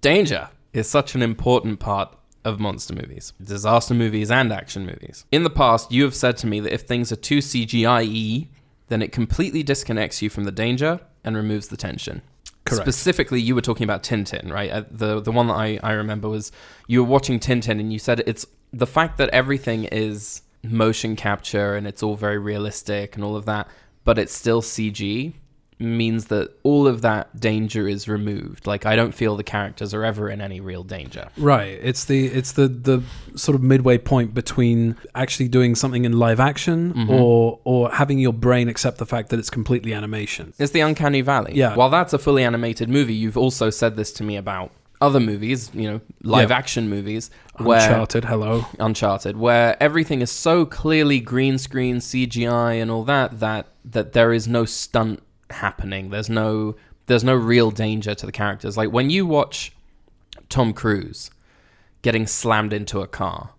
Danger is such an important part of monster movies, disaster movies, and action movies. In the past, you have said to me that if things are too CGI-y, then it completely disconnects you from the danger and removes the tension. Correct. Specifically, you were talking about Tintin, right? The one that I remember was you were watching Tintin and you said it's the fact that everything is motion capture and it's all very realistic and all of that, but it's still CG, means that all of that danger is removed. Like, I don't feel the characters are ever in any real danger. Right. It's the sort of midway point between actually doing something in live action or having your brain accept the fact that it's completely animation. It's the uncanny valley. Yeah. While that's a fully animated movie, you've also said this to me about other movies, live action movies. Uncharted, where everything is so clearly green screen, CGI and all that there is no stunt happening. There's no real danger to the characters. Like when you watch Tom Cruise getting slammed into a car,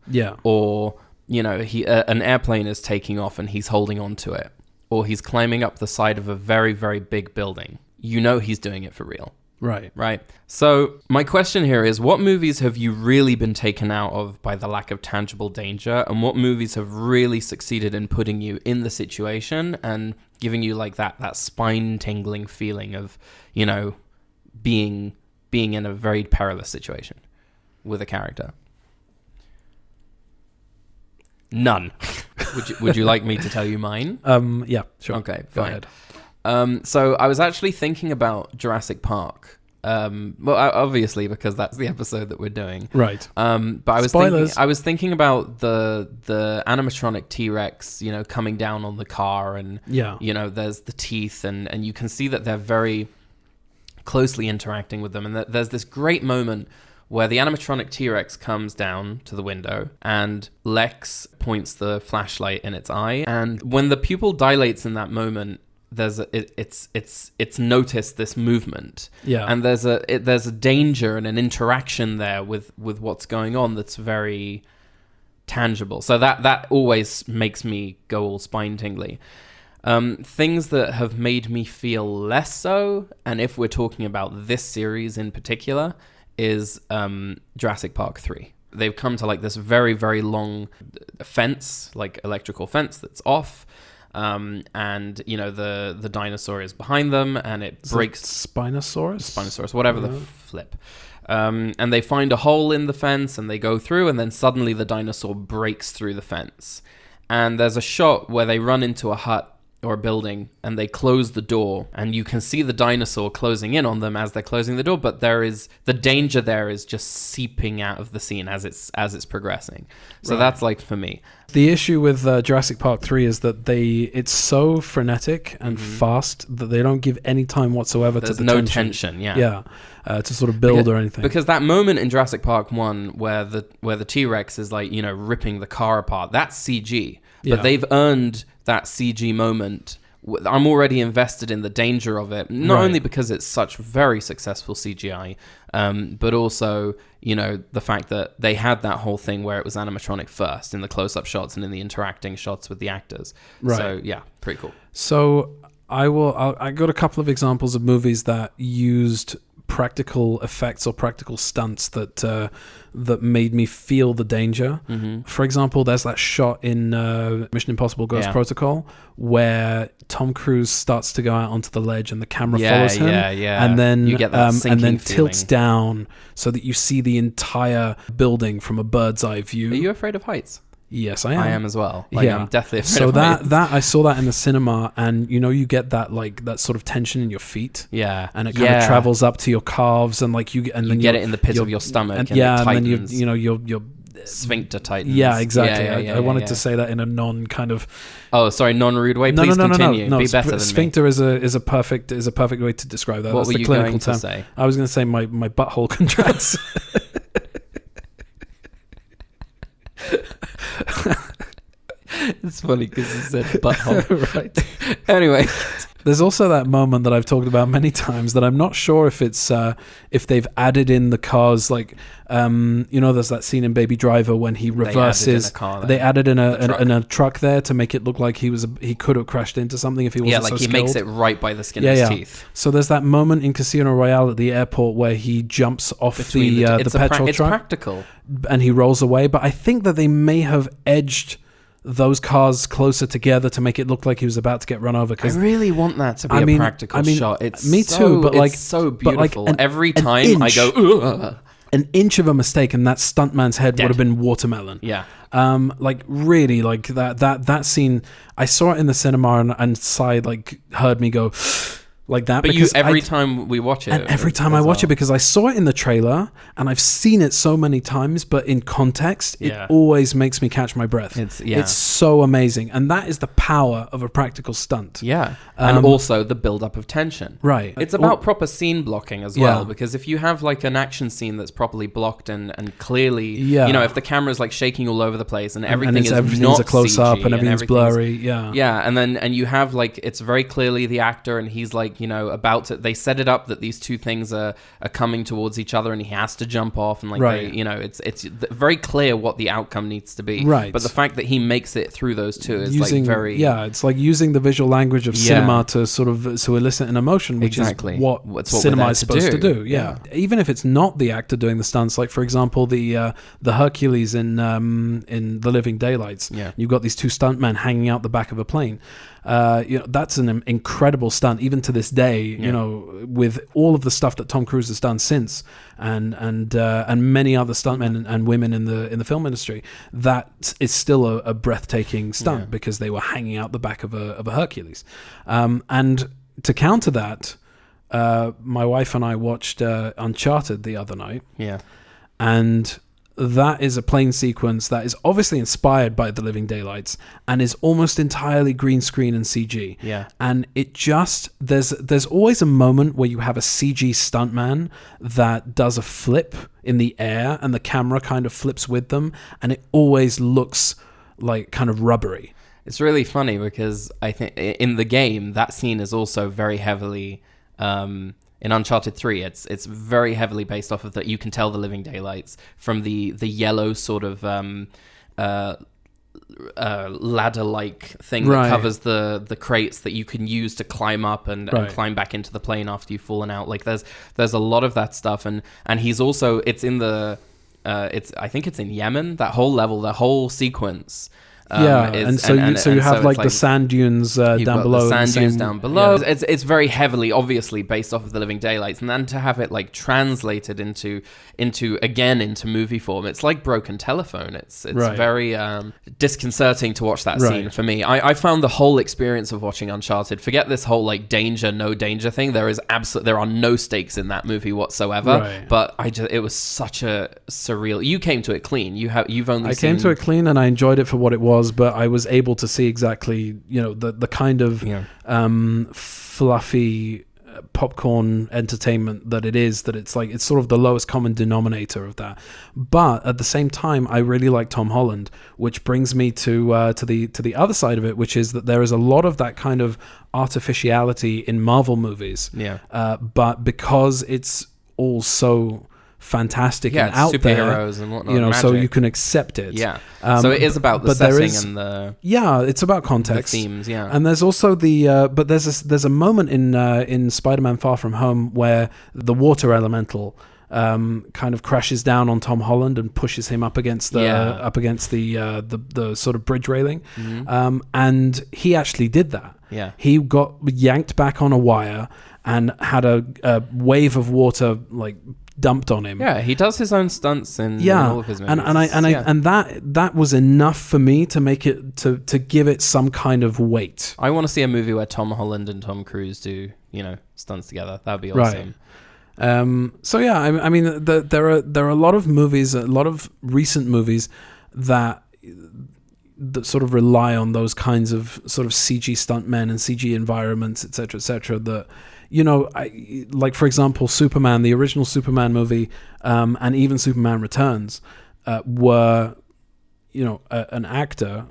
or an airplane is taking off and he's holding on to it, or he's climbing up the side of a very, very big building, he's doing it for real. Right. So my question here is, what movies have you really been taken out of by the lack of tangible danger, and what movies have really succeeded in putting you in the situation and giving you like that spine-tingling feeling of, being in a very perilous situation with a character? None. Would you like me to tell you mine? Yeah, sure. Okay, go fine. ahead. So I was actually thinking about Jurassic Park. Obviously because that's the episode that we're doing. Right. But I was thinking about the animatronic T-Rex, coming down on the car, and there's the teeth, and you can see that they're very closely interacting with them, and there's this great moment where the animatronic T-Rex comes down to the window and Lex points the flashlight in its eye, and when the pupil dilates in that moment, it's noticed this movement, and there's a danger and an interaction there with what's going on that's very tangible. So that always makes me go all spine tingly. Things that have made me feel less so, and if we're talking about this series in particular, is Jurassic Park 3. They've come to like this very, very long fence, like electrical fence that's off. And the dinosaur is behind them, and it breaks. Spinosaurus, whatever the flip. And they find a hole in the fence, and they go through, and then suddenly the dinosaur breaks through the fence. And there's a shot where they run into a hut or a building, and they close the door, and you can see the dinosaur closing in on them as they're closing the door. But the danger there is just seeping out of the scene as it's progressing. So that's like for me. The issue with Jurassic Park 3 is that it's so frenetic and fast that they don't give any time whatsoever to the tension. To sort of build or anything. Because that moment in Jurassic Park 1 where the T-Rex is like, ripping the car apart, that's CG. But they've earned that CG moment. I'm already invested in the danger of it, not only because it's such very successful CGI, but also, the fact that they had that whole thing where it was animatronic first in the close-up shots and in the interacting shots with the actors. Right. So, yeah, pretty cool. So I got a couple of examples of movies that used practical effects or practical stunts that made me feel the danger. For example, there's that shot in Mission Impossible Ghost Protocol where Tom Cruise starts to go out onto the ledge and the camera follows him, and then you get that and then feeling. Tilts down so that you see the entire building from a bird's eye view. Are you afraid of heights? Yes, I am. I am as well. I'm definitely afraid so of heights. that I saw that in the cinema, and you get that that sort of tension in your feet. Yeah, and it kind of travels up to your calves, and then you get it in the pit of your stomach. And and then your sphincter tightens. Yeah, exactly. I wanted to say that in a non kind of. Oh, sorry, non-rude way. Please continue. No, be better than sphincter me. is a perfect way to describe that. What That's were the you clinical going term. to say? I was going to say my butthole contracts. It's funny because you said butthole. Right. Anyway, There's also that moment that I've talked about many times that I'm not sure if it's if they've added in the cars, like there's that scene in Baby Driver when he reverses. They added in a truck there to make it look like he could have crashed into something if he wasn't so skilled. He makes it right by the skin of his teeth. So there's that moment in Casino Royale at the airport where he jumps off the petrol truck. It's practical. And he rolls away, but I think that they may have edged those cars closer together to make it look like he was about to get run over. I really want that to be a practical shot. Me too, but it's so beautiful. Every time I go, ugh. An inch of a mistake and that stuntman's head would have been watermelon. Yeah. Really, like that scene, I saw it in the cinema and Sai heard me go like that. But every time we watch it. And every time I watch it, because I saw it in the trailer and I've seen it so many times, but in context, it always makes me catch my breath. It's so amazing. And that is the power of a practical stunt. Yeah. And also the build-up of tension. Right. It's about proper scene blocking as well, because if you have an action scene that's properly blocked and clearly, if the camera's shaking all over the place and everything's not a close-up CG and everything's blurry. Yeah. Yeah. And you have it's very clearly the actor and he's about to, they set it up that these two things are coming towards each other and he has to jump off and it's very clear what the outcome needs to be. Right. But the fact that he makes it through those two is very... Yeah, it's like using the visual language of cinema to sort of to elicit an emotion, which is what cinema is supposed to do. Yeah. Even if it's not the actor doing the stunts, like for example the Hercules in The Living Daylights. Yeah. You've got these two stuntmen hanging out the back of a plane. That's an incredible stunt, even to this day. With all of the stuff that Tom Cruise has done since, and many other stuntmen and women in the film industry, that is still a breathtaking stunt because they were hanging out the back of a Hercules. And to counter that, my wife and I watched Uncharted the other night. Yeah, and that is a plane sequence that is obviously inspired by The Living Daylights and is almost entirely green screen and CG. Yeah. And it just, there's always a moment where you have a CG stuntman that does a flip in the air and the camera kind of flips with them, and it always looks kind of rubbery. It's really funny because I think in the game, that scene is also very heavily... in Uncharted 3, it's very heavily based off of that. You can tell The Living Daylights from the yellow sort of ladder-like thing that covers the crates that you can use to climb up and climb back into the plane after you've fallen out. There's a lot of that stuff, and he's also I think it's in Yemen. That whole level, that whole sequence. You have the sand dunes down below. The sand dunes down below. Yeah. It's very heavily, obviously, based off of The Living Daylights, and then to have it translated into movie form, it's like Broken Telephone. It's very disconcerting to watch that scene for me. I found the whole experience of watching Uncharted. Forget this whole danger, no danger thing. There are no stakes in that movie whatsoever. Right. But it was such a surreal. You came to it clean. I came to it clean, and I enjoyed it for what it was. But I was able to see exactly, the kind of fluffy popcorn entertainment that it is. That it's sort of the lowest common denominator of that. But at the same time, I really like Tom Holland, which brings me to the other side of it, which is that there is a lot of that kind of artificiality in Marvel movies. Yeah. But because it's all so fantastic and out there, superheroes and whatnot, so you can accept it. Yeah. So it is about the setting and the... Yeah, it's about context. The themes, yeah. And there's also there's a moment in Spider-Man Far From Home where the water elemental kind of crashes down on Tom Holland and pushes him up against the sort of bridge railing. Mm-hmm. And he actually did that. Yeah. He got yanked back on a wire and had a wave of water dumped on him. Yeah, he does his own stunts in all of his movies. And that was enough for me to make it to give it some kind of weight. I want to see a movie where Tom Holland and Tom Cruise do stunts together. That'd be awesome. Right. There are a lot of movies, a lot of recent movies that sort of rely on those kinds of sort of CG stuntmen and CG environments, etc. That for example, Superman, the original Superman movie, and even Superman Returns, were, an actor,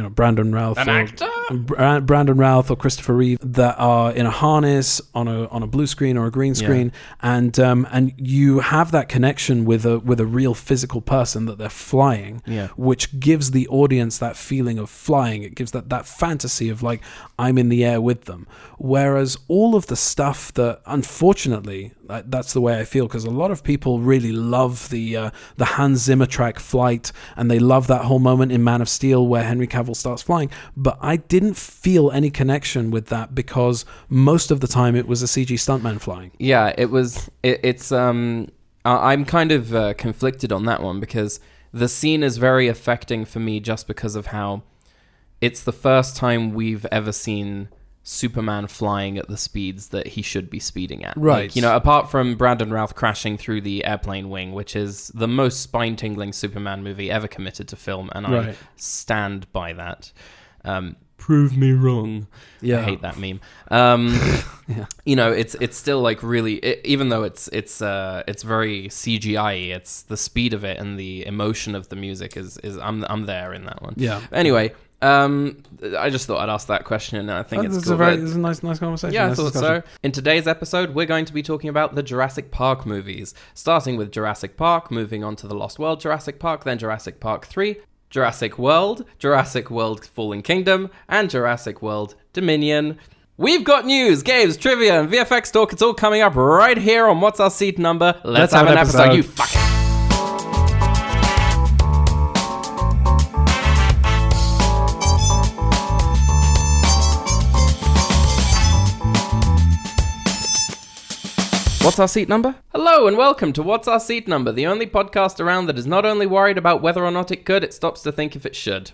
Brandon Routh. An actor? Brandon Routh or Christopher Reeve that are in a harness on a blue screen or a green screen, and you have that connection with a real physical person that they're flying, which gives the audience that feeling of flying. It gives that fantasy of like, I'm in the air with them. Whereas all of the stuff that, unfortunately, that's the way I feel, because a lot of people really love the Hans Zimmer track Flight, and they love that whole moment in Man of Steel where Henry Cavill starts flying. But I didn't feel any connection with that because most of the time it was a CG stuntman flying. Yeah, it's I'm kind of conflicted on that one, because the scene is very affecting for me just because of how it's the first time we've ever seen Superman flying at the speeds that he should be speeding at. Right. Like, you know, apart from Brandon Routh crashing through the airplane wing, which is the most spine-tingling Superman movie ever committed to film, and I stand by that. Prove me wrong. Yeah. I hate that meme. You know, it's still like really, even though it's very CGI-y, it's the speed of it and the emotion of the music is I'm there in that one. Yeah. Anyway, I just thought I'd ask that question, and I think it's cool. It's a nice conversation. Yeah, I thought so. In today's episode, we're going to be talking about the Jurassic Park movies, starting with Jurassic Park, moving on to the Lost World Jurassic Park, then Jurassic Park 3, Jurassic World Fallen Kingdom, and Jurassic World Dominion. We've got news, games, trivia, and VFX talk. It's all coming up right here on What's Our Seat Number. Let's have an episode. You fuck it. What's Our Seat Number? Hello and welcome to What's Our Seat Number, the only podcast around that is not only worried about whether or not it could, it stops to think if it should.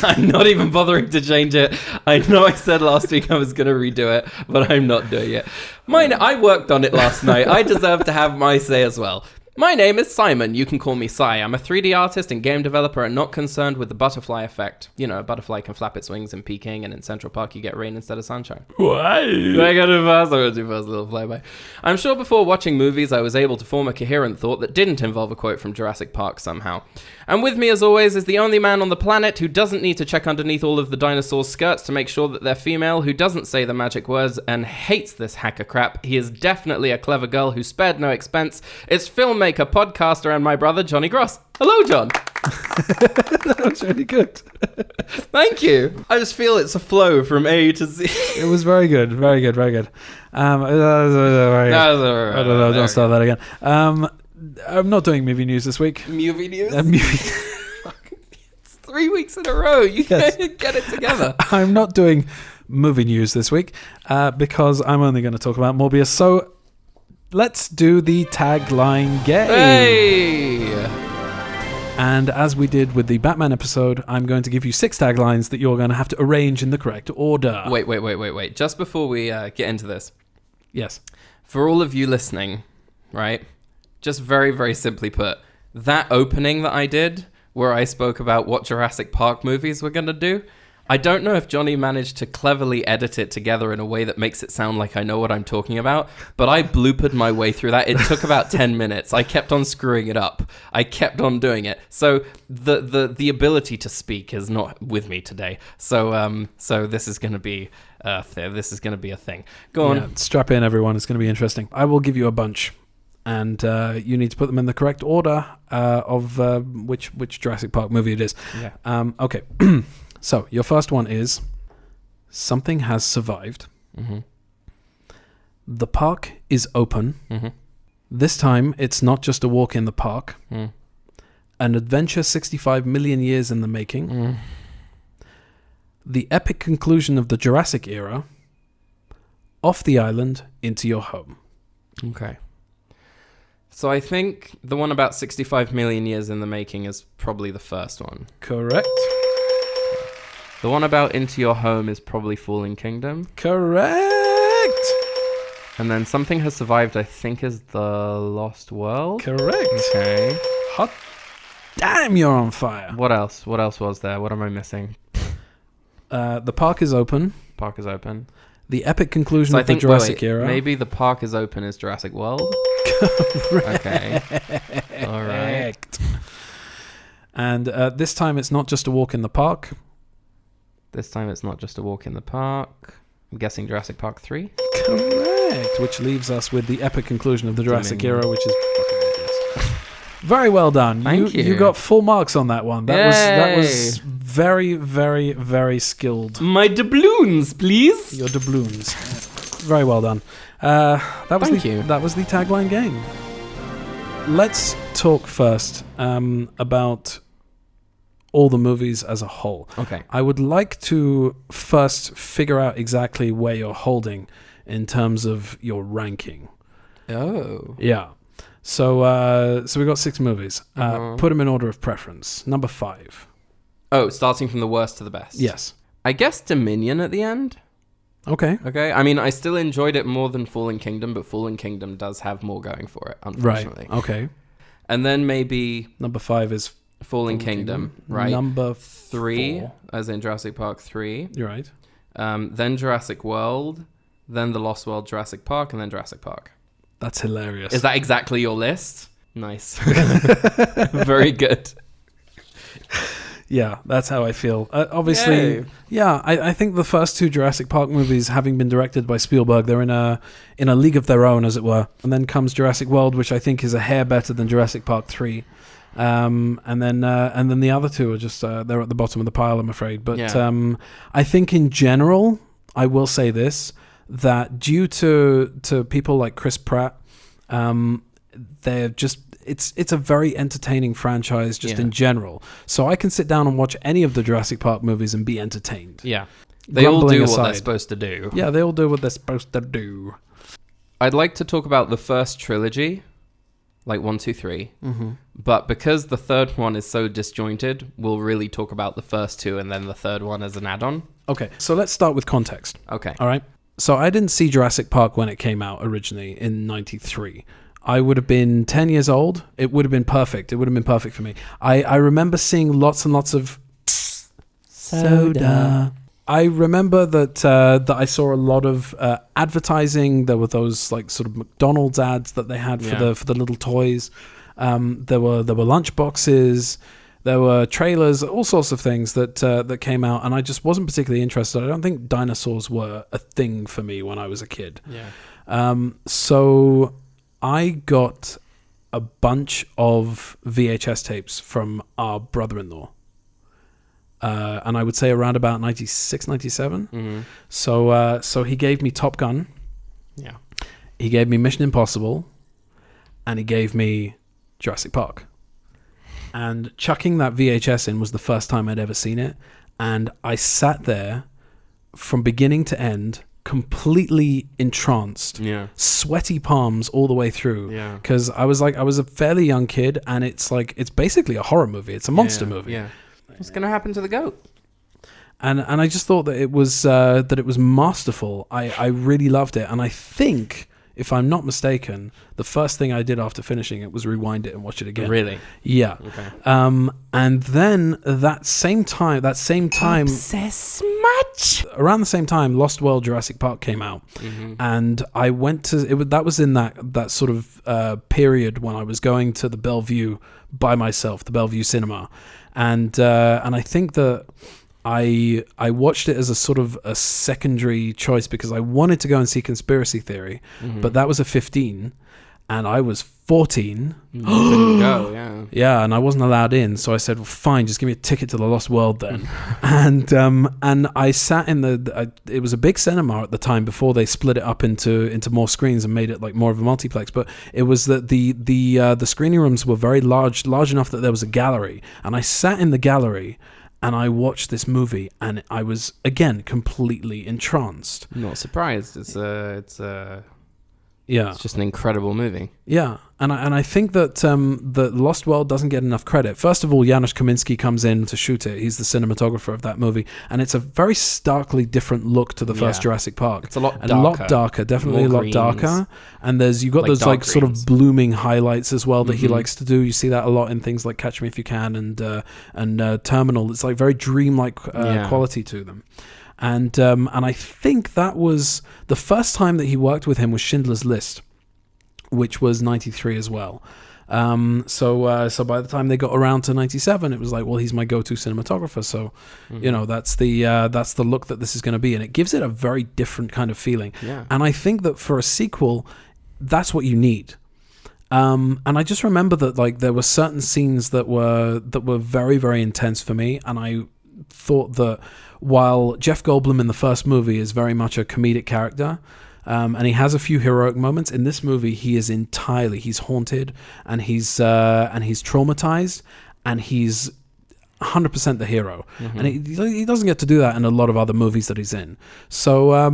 I'm not even bothering to change it. I know I said last week I was going to redo it, but I'm not doing it. I worked on it last night. I deserve to have my say as well. My name is Simon. You can call me Si. I'm a 3D artist and game developer and not concerned with the butterfly effect. You know, a butterfly can flap its wings in Peking, and in Central Park you get rain instead of sunshine. Why? I gotta do first. I'm gonna do first, a little flyby. I'm sure before watching movies I was able to form a coherent thought that didn't involve a quote from Jurassic Park somehow. And with me, as always, is the only man on the planet who doesn't need to check underneath all of the dinosaurs' skirts to make sure that they're female, who doesn't say the magic words and hates this hacker crap. He is definitely a clever girl who spared no expense. It's filmmaker, podcaster, and my brother, Johnny Gross. Hello, John. That was really good. Thank you. I just feel it's a flow from A to Z. It was very good. Very good. Very good. I don't know. Don't start that again. I'm not doing movie news this week. Movie news? It's 3 weeks in a row. You can't get it together. I'm not doing movie news this week because I'm only going to talk about Morbius. So let's do the tagline game. Hey! And as we did with the Batman episode, I'm going to give you 6 taglines that you're going to have to arrange in the correct order. Wait. Just before we get into this. Yes. For all of you listening, right? Just very, very simply put, that opening that I did, where I spoke about what Jurassic Park movies we're going to do, I don't know if Johnny managed to cleverly edit it together in a way that makes it sound like I know what I'm talking about, but I bloopered my way through that. It took about 10 minutes. I kept on screwing it up. I kept on doing it. So the ability to speak is not with me today. So this is going to be a thing. Go on. Yeah, strap in, everyone. It's going to be interesting. I will give you a bunch. And you need to put them in the correct order of which Jurassic Park movie it is. Yeah. Okay. So your first one is something has survived. Mm-hmm. The park is open. Mm-hmm. This time it's not just a walk in the park. Mm. An adventure 65 million years in the making. Mm. The epic conclusion of the Jurassic era. Off the island into your home. Okay. So I think the one about 65 million years in the making is probably the first one. Correct. The one about into your home is probably Fallen Kingdom. Correct. And then something has survived, I think, is the Lost World. Correct. Okay. Hot damn, you're on fire. What else? What else was there? What am I missing? The park is open. Park is open. The epic conclusion of the Jurassic era. Maybe the park is open is Jurassic World. Okay. All right. And this time it's not just a walk in the park. This time it's not just a walk in the park. I'm guessing Jurassic Park 3? Correct. Which leaves us with the epic conclusion of the Jurassic era, which is fucking ridiculous. Very well done. Thank you. You got full marks on that one. That was very, very, very skilled. My doubloons, please. Your doubloons. Very well done. That was the tagline game. Let's talk first about all the movies as a whole. Okay. I would like to first figure out exactly where you're holding in terms of your ranking. Oh. Yeah. So we got 6 movies. Put them in order of preference. Number 5. Oh, starting from the worst to the best. Yes. I guess Dominion at the end. Okay. I mean, I still enjoyed it more than Fallen Kingdom, but Fallen Kingdom does have more going for it, unfortunately. Right. Okay. And then maybe number 5 is Fallen Kingdom, right? Number 3, 4. as in Jurassic Park 3. You're right. Then Jurassic World, then The Lost World, Jurassic Park, and then Jurassic Park. That's hilarious. Is that exactly your list? Nice. Very good. Yeah, that's how I feel. Obviously, Yay. Yeah, I think the first 2 Jurassic Park movies, having been directed by Spielberg, they're in a league of their own, as it were. And then comes Jurassic World, which I think is a hair better than Jurassic Park 3. And then the other 2 are just they're at the bottom of the pile, I'm afraid. But yeah. I think in general, I will say this, that due to people like Chris Pratt, they're just it's a very entertaining franchise just in general. So I can sit down and watch any of the Jurassic Park movies and be entertained. Yeah. They all do what they're supposed to do. Yeah, they all do what they're supposed to do. I'd like to talk about the first trilogy, like 1, 2, 3. Mm-hmm. But because the third one is so disjointed, we'll really talk about the first 2 and then the third one as an add-on. Okay, so let's start with context. Okay. All right. So I didn't see Jurassic Park when it came out originally in 93. I would have been 10 years old. It would have been perfect. It would have been perfect for me. I remember seeing lots and lots of soda. I remember that I saw a lot of advertising. There were those like sort of McDonald's ads that they had for the little toys. There were lunch boxes. There were trailers, all sorts of things that came out, and I just wasn't particularly interested. I don't think dinosaurs were a thing for me when I was a kid. Yeah. So I got a bunch of VHS tapes from our brother-in-law. And I would say around about 96, 97. Mm-hmm. So he gave me Top Gun. Yeah. He gave me Mission Impossible. And he gave me Jurassic Park. And chucking that VHS in was the first time I'd ever seen it. And I sat there from beginning to end, completely entranced, sweaty palms all the way through. Because I was a fairly young kid, and it's basically a horror movie. It's a monster movie. Yeah. What's going to happen to the goat? And I just thought that it was masterful. I really loved it, and I think, if I'm not mistaken, the first thing I did after finishing it was rewind it and watch it again. Really? Yeah. Okay. And then that same time, obsess much. Around the same time, Lost World Jurassic Park came out, and I went to it. That was in that sort of period when I was going to the Bellevue by myself, the Bellevue Cinema, and I think that I watched it as a sort of a secondary choice because I wanted to go and see Conspiracy Theory, but that was a 15, and I was 14. You couldn't go, yeah. Yeah, and I wasn't allowed in, so I said, well, fine, just give me a ticket to the Lost World then. And I sat in it was a big cinema at the time before they split it up into more screens and made it like more of a multiplex, but it was that the screening rooms were very large enough that there was a gallery, and I sat in the gallery and I watched this movie, and I was again completely entranced. Not surprised. It's just an incredible movie. Yeah, and I think that the Lost World doesn't get enough credit. First of all, Janusz Kaminski comes in to shoot it. He's the cinematographer of that movie, and it's a very starkly different look to the first Jurassic Park. It's a lot darker, definitely more a lot darker. And you've got those like sort of blooming highlights as well that he likes to do. You see that a lot in things like Catch Me If You Can and Terminal. It's like very dreamlike quality to them. And I think that was the first time that he worked with him was Schindler's List, which was 93 as well. So by the time they got around to 97, it was like, well, he's my go-to cinematographer. So, that's the look that this is going to be. And it gives it a very different kind of feeling. Yeah. And I think that for a sequel, that's what you need. And I just remember that like there were certain scenes that were very, very intense for me. And I thought that while Jeff Goldblum in the first movie is very much a comedic character, and he has a few heroic moments, in this movie he's haunted, and he's traumatized, and he's 100% the hero. And he doesn't get to do that in a lot of other movies that he's in. So I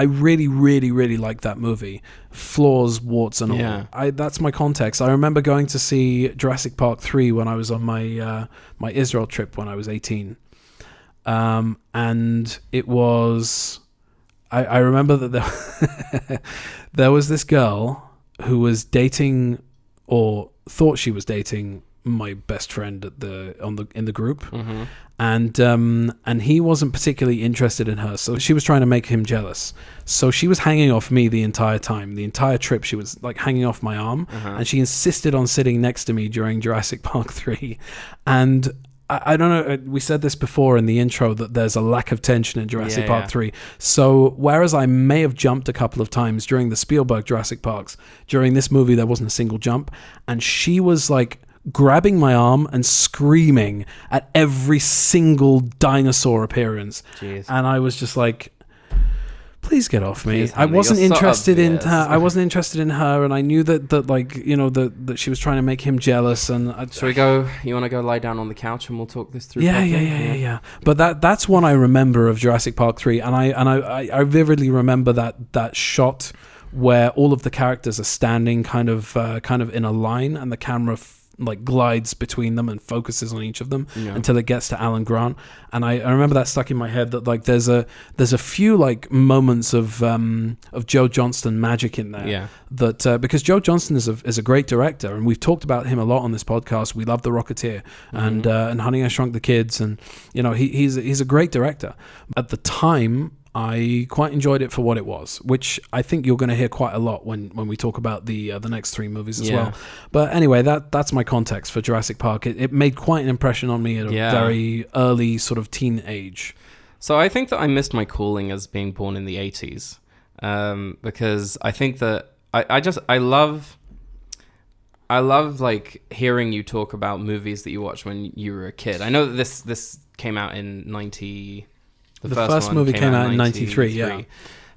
really, really, really like that movie. Flaws, warts, and all. That's my context. I remember going to see Jurassic Park 3 when I was on my my Israel trip when I was 18, and it was. I remember that there was this girl who was dating, or thought she was dating, my best friend in the group, and he wasn't particularly interested in her, so she was trying to make him jealous. So she was hanging off me the entire time, the entire trip. She was like hanging off my arm, and she insisted on sitting next to me during Jurassic Park 3, and I don't know, we said this before in the intro that there's a lack of tension in Jurassic Park 3. So whereas I may have jumped a couple of times during the Spielberg Jurassic Parks, during this movie there wasn't a single jump, and she was like grabbing my arm and screaming at every single dinosaur appearance. Jeez. And I was just like, please get off me. I wasn't interested in her. I wasn't interested in her, and I knew that like, that she was trying to make him jealous. And shall we go? You want to go lie down on the couch and we'll talk this through? Yeah. But that's what I remember of Jurassic Park 3, and I vividly remember that shot where all of the characters are standing kind of in a line, and the camera like glides between them and focuses on each of them until it gets to Alan Grant. And I remember that stuck in my head, that like there's a few like moments of Joe Johnston magic in there. That because Joe Johnston is a great director, and we've talked about him a lot on this podcast. We love The Rocketeer and Honey, I Shrunk the Kids, and he's a great director. At the time, I quite enjoyed it for what it was, which I think you're going to hear quite a lot when we talk about the next three movies as well. But anyway, that's my context for Jurassic Park. It made quite an impression on me at a very early sort of teen age. So I think that I missed my calling as being born in the 80s, because I think that I love like hearing you talk about movies that you watched when you were a kid. I know that this came out in 90. The first movie came out in 93,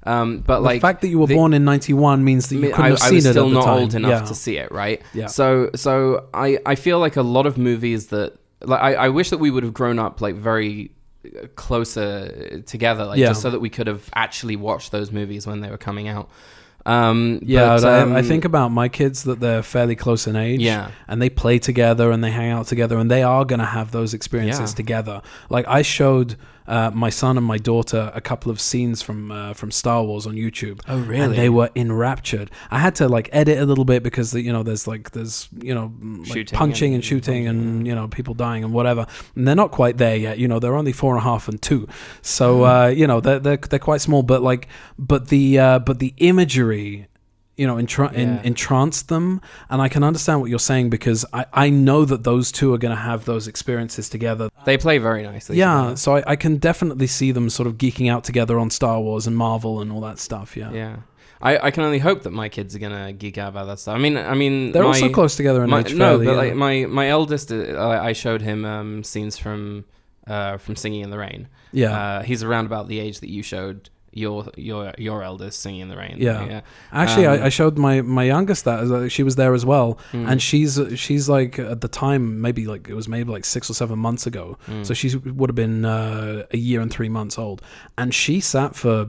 but like the fact that you were born in 91 means that you couldn't have seen it at the time. I was still not old enough to see it, right? So I feel like a lot of movies that like I wish that we would have grown up like very closer together, like just so that we could have actually watched those movies when they were coming out. I think about my kids, that they're fairly close in age, and they play together and they hang out together, and they are going to have those experiences together. Like I showed my son and my daughter a couple of scenes from Star Wars on YouTube. Oh, really? And they were enraptured. I had to like edit a little bit because there's punching and shooting and people dying and whatever. And they're not quite there yet. They're only 4.5 and 2. So they're quite small. But the imagery, entranced them, and I can understand what you're saying, because I know that those two are going to have those experiences together. They play very nicely. Yeah, so I can definitely see them sort of geeking out together on Star Wars and Marvel and all that stuff. Yeah. I can only hope that my kids are gonna geek out about that stuff. I mean, they're also close together in age. Like my eldest, I showed him scenes from Singing in the Rain. Yeah, he's around about the age that you showed your eldest Singing in the Rain. Actually, I showed my youngest that. She was there as well, and she's like, at the time, maybe like 6 or 7 months ago, so she would have been a year and 3 months old, and she sat for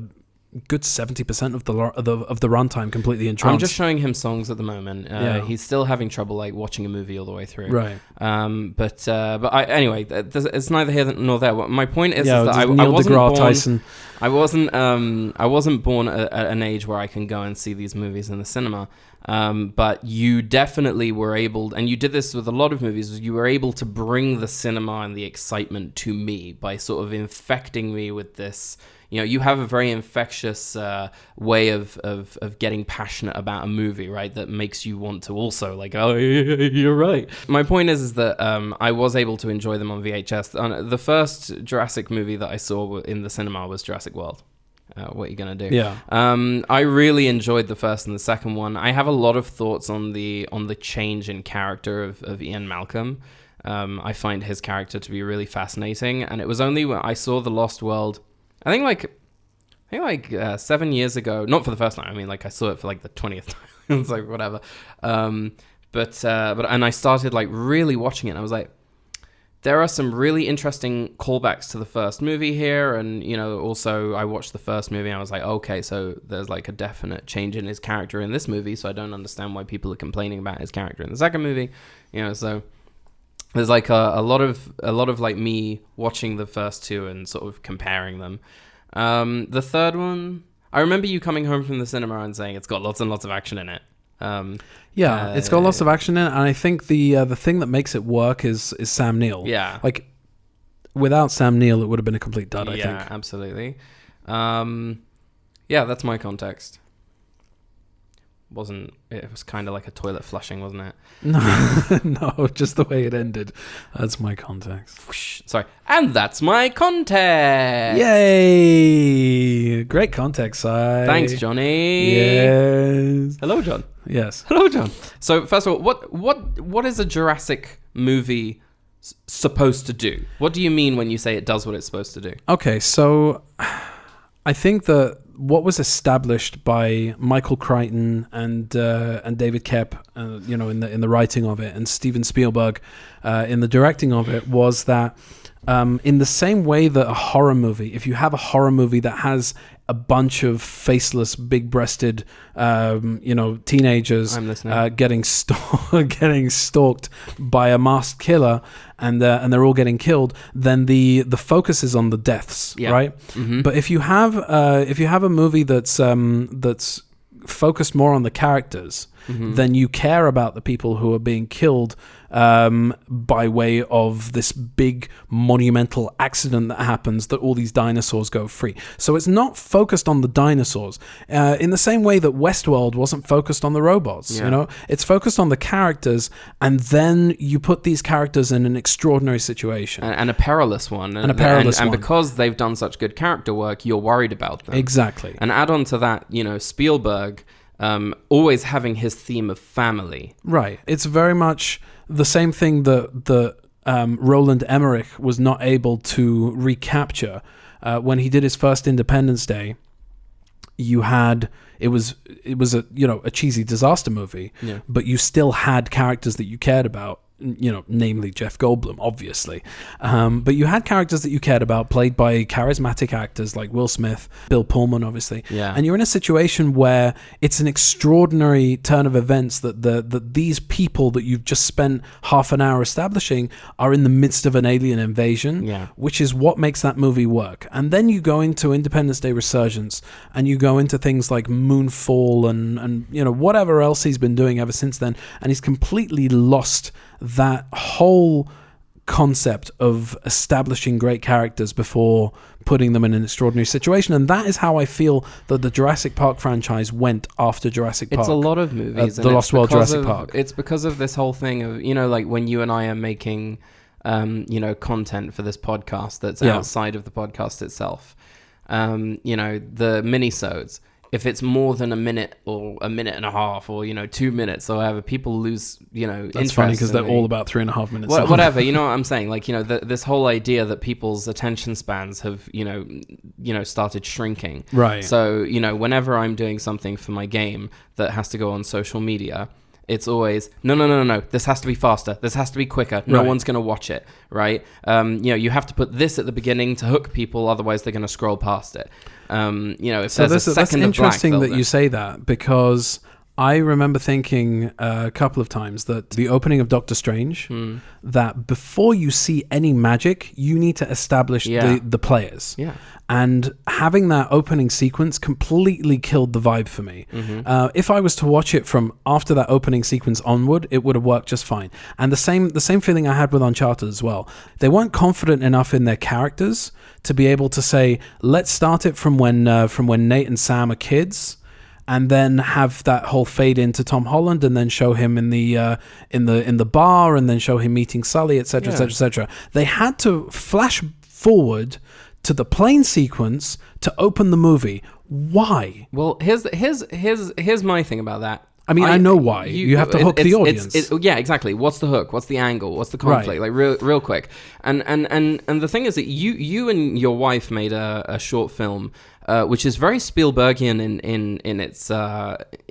good 70% of the runtime completely entranced. I'm just showing him songs at the moment. He's still having trouble like watching a movie all the way through. Right. But anyway, it's neither here nor there. My point is that I wasn't born at an age where I can go and see these movies in the cinema. But you definitely were able, and you did this with a lot of movies, you were able to bring the cinema and the excitement to me by sort of infecting me with this. You have a very infectious way of getting passionate about a movie, right? That makes you want to also like, oh, you're right. My point is that I was able to enjoy them on VHS. The first Jurassic movie that I saw in the cinema was Jurassic World. What are you gonna do? Yeah. I really enjoyed the first and the second one. I have a lot of thoughts on the change in character of Ian Malcolm. I find his character to be really fascinating, and it was only when I saw The Lost World, I think like 7 years ago. Not for the first time. I mean, like I saw it for like the 20th time. It's like whatever. But I started like really watching it, and I was like, there are some really interesting callbacks to the first movie here. And, also I watched the first movie and I was like, okay, so there's like a definite change in his character in this movie. So I don't understand why people are complaining about his character in the second movie. So there's like a lot of like me watching the first two and sort of comparing them. The third one, I remember you coming home from the cinema and saying it's got lots and lots of action in it. It's got lots of action in it, and I think the thing that makes it work is Sam Neill. Yeah. Like, without Sam Neill, it would have been a complete dud, I think. Yeah, absolutely. That's my context. It was kind of like a toilet flushing, wasn't it? No, just the way it ended. That's my context. Sorry. And that's my context. Yay! Great context, Si. Thanks, Johnny. Yes. Hello, John. Yes. Hello, John. So, first of all, what is a Jurassic movie supposed to do? What do you mean when you say it does what it's supposed to do? Okay, so I think that what was established by Michael Crichton and David Koepp, in the writing of it, and Steven Spielberg in the directing of it, was that in the same way that a horror movie, if you have a horror movie that has a bunch of faceless, big-breasted, teenagers getting stalked by a masked killer, and they're all getting killed, then the focus is on the deaths, right? Mm-hmm. But if you have a movie that's focused more on the characters, mm-hmm. then you care about the people who are being killed by way of this big monumental accident that happens, that all these dinosaurs go free. So it's not focused on the dinosaurs in the same way that Westworld wasn't focused on the robots. Yeah. It's focused on the characters, and then you put these characters in an extraordinary situation and a perilous one, and because they've done such good character work, you're worried about them. Exactly. And add on to that, Spielberg always having his theme of family. Right. It's very much the same thing that Roland Emmerich was not able to recapture when he did his first Independence Day. It was a cheesy disaster movie, but you still had characters that you cared about. Namely Jeff Goldblum, obviously. But you had characters that you cared about, played by charismatic actors like Will Smith, Bill Pullman, obviously. Yeah. And you're in a situation where it's an extraordinary turn of events that these people that you've just spent half an hour establishing are in the midst of an alien invasion, which is what makes that movie work. And then you go into Independence Day Resurgence, and you go into things like Moonfall and whatever else he's been doing ever since then, and he's completely lost that whole concept of establishing great characters before putting them in an extraordinary situation. And that is how I feel that the Jurassic Park franchise went after Jurassic Park. It's a lot of movies. The Lost World, Jurassic Park. It's because of this whole thing of, like when you and I are making, content for this podcast that's outside of the podcast itself. The minisodes. If it's more than a minute or a minute and a half or, 2 minutes or whatever, people lose, interest. That's funny because they're all about 3.5 minutes. Whatever, you know what I'm saying? Like, this whole idea that people's attention spans have, started shrinking. Right. So, whenever I'm doing something for my game that has to go on social media, it's always, no. This has to be faster. This has to be quicker. No one's going to watch it, right? You have to put this at the beginning to hook people. Otherwise, they're going to scroll past it. If so there's a second that's interesting that you say that, because I remember thinking a couple of times that the opening of Doctor Strange, that before you see any magic, you need to establish the players. Yeah. And having that opening sequence completely killed the vibe for me. If I was to watch it from after that opening sequence onward, it would have worked just fine. And the same feeling I had with Uncharted as well. They weren't confident enough in their characters to be able to say, let's start it from when Nate and Sam are kids, and then have that whole fade into Tom Holland, and then show him in the bar, and then show him meeting Sully, etc., etc., etc. They had to flash forward to the plane sequence to open the movie. Why? Well, here's my thing about that. I mean, I know why. You have to hook the audience. Yeah, exactly. What's the hook? What's the angle? What's the conflict? Right. Like real quick. And the thing is that you and your wife made a short film, which is very Spielbergian in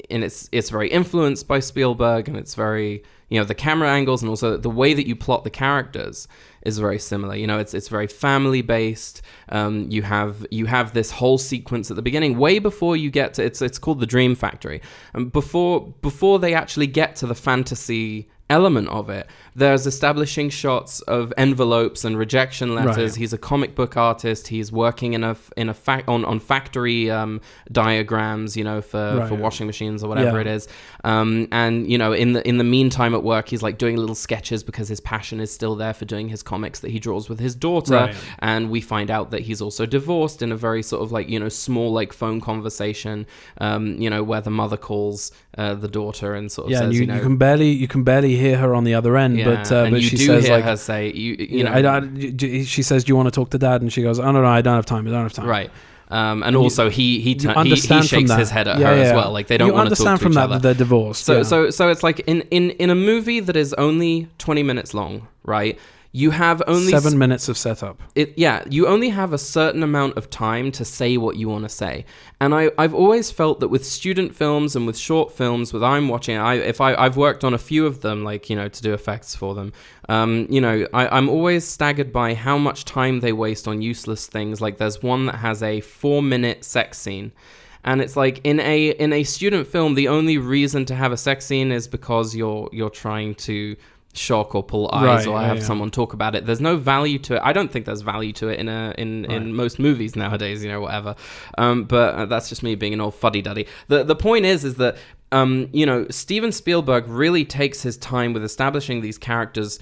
it's very influenced by Spielberg, and it's very, the camera angles and also the way that you plot the characters is very similar. It's very family based. You have this whole sequence at the beginning, way before you get to it's called the Dream Factory, and before they actually get to the fantasy element of it, there's establishing shots of envelopes and rejection letters. Right. He's a comic book artist. He's working on factory diagrams, for washing machines or whatever it is. And in the meantime at work, he's like doing little sketches because his passion is still there for doing his comics that he draws with his daughter. Right. And we find out that he's also divorced in a very sort of like small like phone conversation, where the mother calls the daughter and sort of says, you can barely hear her on the other end. Yeah, but she says hear her say, she says, "Do you want to talk to Dad?" And she goes, "Oh no, I don't have time. Right. And also he shakes his head at her as well. Like they don't want to talk to each other. You understand from that they're divorced. So it's like in a movie that is only 20 minutes long, right? You have only 7 minutes of setup. You only have a certain amount of time to say what you want to say. And I've always felt that with student films and with short films, with I'm watching, I've worked on a few of them, like, to do effects for them. I'm always staggered by how much time they waste on useless things. Like there's one that has a 4-minute sex scene. And it's like in a student film, the only reason to have a sex scene is because you're trying to shock or pull eyes or have someone talk about it. There's no value to it. I don't think there's value to it in most movies nowadays, whatever. But that's just me being an old fuddy-duddy. The point is that Steven Spielberg really takes his time with establishing these characters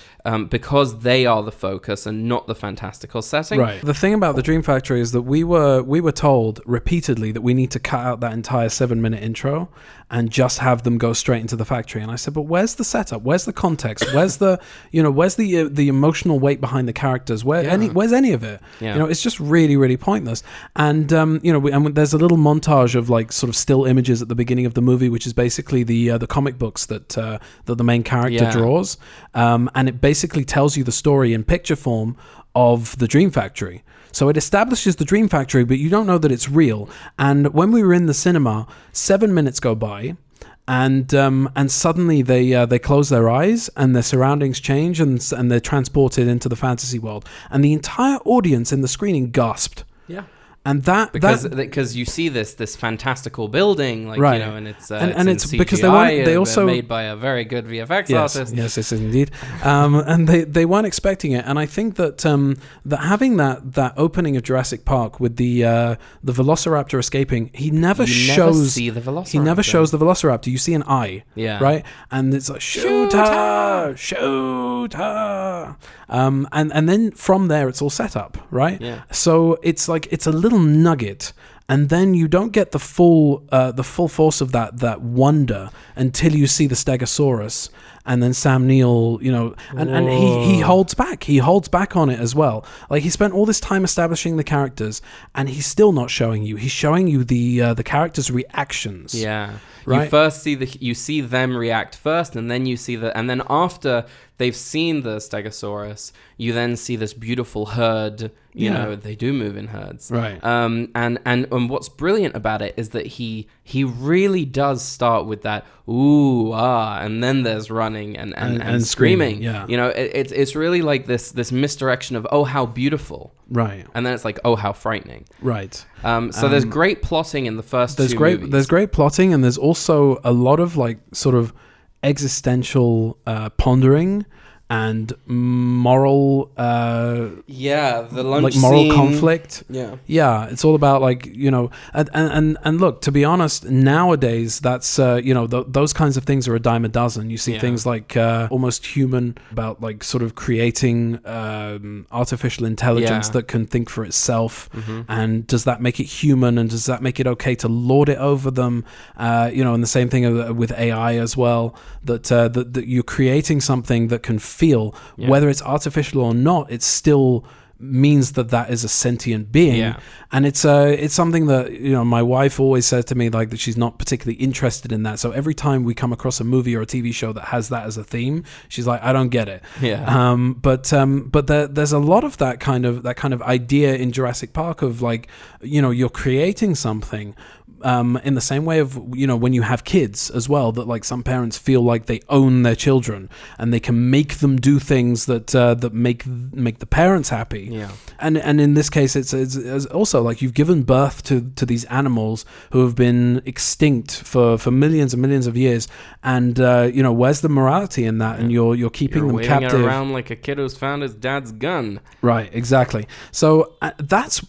because they are the focus and not the fantastical setting. Right. The thing about the Dream Factory is that we were told repeatedly that we need to cut out that entire 7-minute intro and just have them go straight into the factory. And I said, but where's the setup? Where's the context? Where's the emotional weight behind the characters? Where's any of it? Yeah. It's just really, really pointless. And and there's a little montage of like sort of still images at the beginning of the movie, which is basically the comic books that the main character draws, and it basically tells you the story in picture form of the Dream Factory. So it establishes the Dream Factory, but you don't know that it's real. And when we were in the cinema, 7 minutes go by, and suddenly they close their eyes and their surroundings change and they're transported into the fantasy world, and the entire audience in the screening gasped. Yeah. And because you see this fantastical building, like and it's CGI, because they also made by a very good VFX artist. Yes, indeed. And they weren't expecting it. And I think that having that opening of Jurassic Park with the Velociraptor escaping, he never shows the Velociraptor. You see an eye, right? And it's like shoot her. And then from there it's all set up, right? Yeah. So it's like it's a little nugget, and then you don't get the full force of that wonder until you see the Stegosaurus, and then Sam Neill, and he holds back. He holds back on it as well. Like he spent all this time establishing the characters, and he's still not showing you. He's showing you the characters' reactions. Yeah. Right? You first see them react first, and then after they've seen the Stegosaurus, you then see this beautiful herd. They do move in herds, right? And and what's brilliant about it is that he really does start with that ooh ah, and then there's running and screaming. Yeah, it's really like this misdirection of oh how beautiful, right, and then it's like oh how frightening, right. So there's great plotting in the first two movies. There's great plotting, and there's also a lot of like sort of existential pondering and moral the lunch like moral scene. Conflict. Yeah, it's all about like and look, to be honest, nowadays that's those kinds of things are a dime a dozen. You see things like Almost Human, about like sort of creating artificial intelligence that can think for itself, and does that make it human, and does that make it okay to lord it over them? And the same thing with AI as well, that you're creating something that can feel, whether it's artificial or not, it still means that is a sentient being. And it's something that my wife always says to me, like, that she's not particularly interested in that. So every time we come across a movie or a TV show that has that as a theme, she's like, I don't get it. But there's a lot of that kind of idea in Jurassic Park of like, you're creating something. In the same way of when you have kids as well, that like some parents feel like they own their children and they can make them do things that make the parents happy. And in this case, it's also like you've given birth to these animals who have been extinct for millions and millions of years, and where's the morality in that? And you're keeping them captive. Waving it around like a kid who's found his dad's gun. Right, exactly. So that's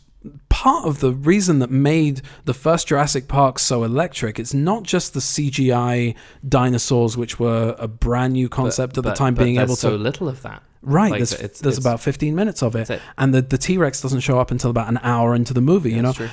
part of the reason that made the first Jurassic Park so electric. It's not just the CGI dinosaurs, which were a brand new concept at the time, being able to... so little of that. Right, like there's about 15 minutes of it, and the T-Rex doesn't show up until about an hour into the movie. True.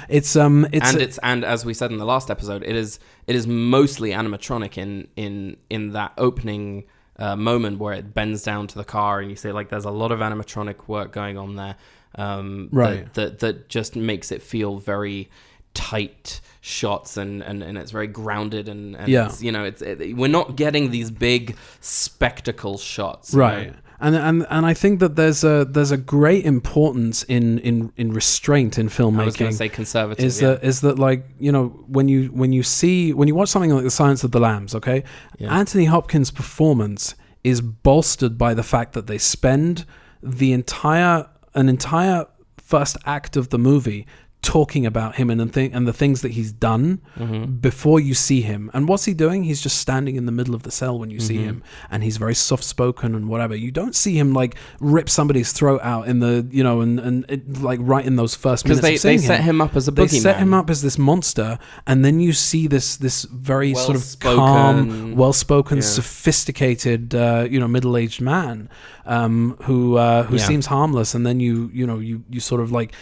And as we said in the last episode, it is mostly animatronic in that opening moment where it bends down to the car, and you see like there's a lot of animatronic work going on there. That just makes it feel very tight shots, and it's very grounded, and we're not getting these big spectacle shots, right? And I think that there's a great importance in restraint in filmmaking. I was going to say conservative. Is that like when you watch something like The Silence of the Lambs, okay? Anthony Hopkins' performance is bolstered by the fact that they spend an entire first act of the movie talking about him and the things that he's done before you see him. And what's he doing? He's just standing in the middle of the cell when you see him, and he's very soft-spoken and whatever. You don't see him like rip somebody's throat out in the like right in those first minutes. Because they set him up as a boogeyman. They set him up as this monster, and then you see this very sort of calm, well-spoken, sophisticated middle-aged man who seems harmless, and then you sort of like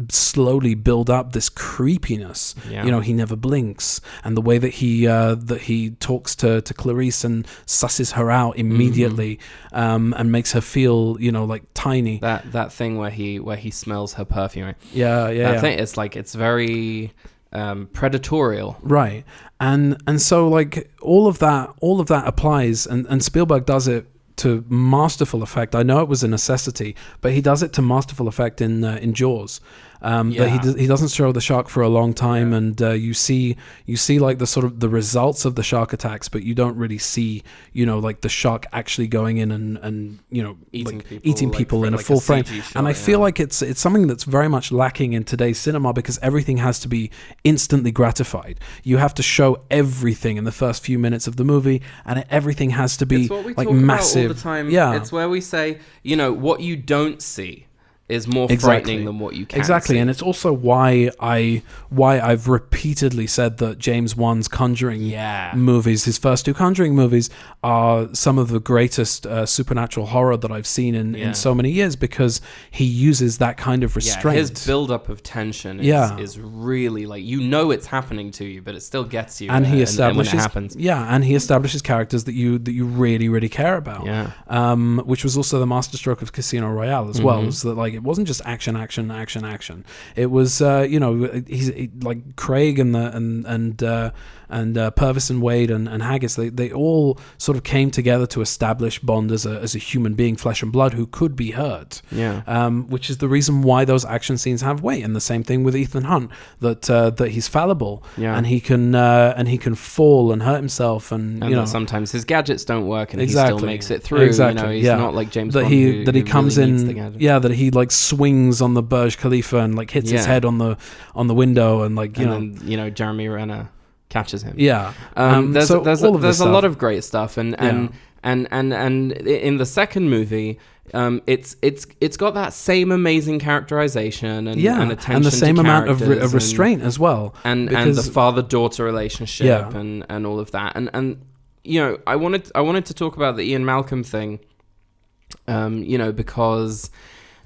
slowly build up this creepiness. He never blinks, and the way that he talks to Clarice and susses her out immediately, and makes her feel like tiny. That thing where he smells her perfume. That thing, it's like it's very predatorial, right? And so like all of that applies, and Spielberg does it to masterful effect. I know it was a necessity, but he does it to masterful effect in Jaws. That he doesn't show the shark for a long time, and you see like the sort of the results of the shark attacks, but you don't really see like the shark actually going in and eating people in a full frame. And I feel like it's something that's very much lacking in today's cinema, because everything has to be instantly gratified. You have to show everything in the first few minutes of the movie, and everything has to be like massive. All the time. It's where we say what you don't see is more frightening than what you can see. And it's also why I've repeatedly said that James Wan's Conjuring movies, his first two Conjuring movies, are some of the greatest supernatural horror that I've seen in so many years, because he uses that kind of restraint. His build-up of tension is really like, it's happening to you, but it still gets you. And he establishes when it happens. And he establishes characters that you really, really care about. Which was also the masterstroke of Casino Royale as well. Is that like It wasn't just action. It was he's like Craig and Purvis and Wade and Haggis. They all sort of came together to establish Bond as a human being, flesh and blood, who could be hurt. Yeah. Which is the reason why those action scenes have weight. And the same thing with Ethan Hunt, that he's fallible, and he can fall and hurt himself, and that sometimes his gadgets don't work, and he still makes it through. He's not like James Bond who comes really in. Needs the gadget. Yeah, that he like swings on the Burj Khalifa and like hits his head on the window, and like then, Jeremy Renner catches him. Yeah. There's a lot of great stuff, and in the second movie, it's got that same amazing characterization and attention and the same to amount of restraint as well, and the father-daughter relationship and all of that, and I wanted to talk about the Ian Malcolm thing, because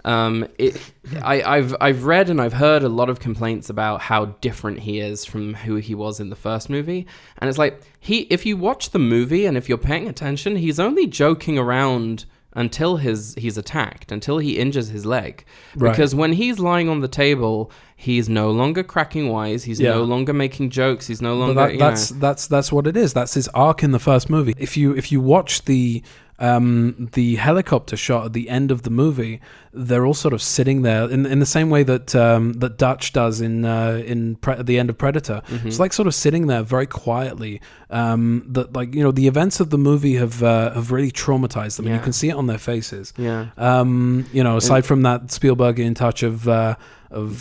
I've read and I've heard a lot of complaints about how different he is from who he was in the first movie, and it's like if you watch the movie and if you're paying attention, he's only joking around until he's attacked, until he injures his leg, because when he's lying on the table, he's no longer cracking wise, he's no longer making jokes, he's no longer. That's what it is. That's his arc in the first movie. If you watch the helicopter shot at the end of the movie, they're all sort of sitting there in the same way that that Dutch does at the end of Predator. Mm-hmm. It's like sort of sitting there very quietly. The events of the movie have really traumatized them, and you can see it on their faces. Yeah. Aside from that Spielbergian touch of the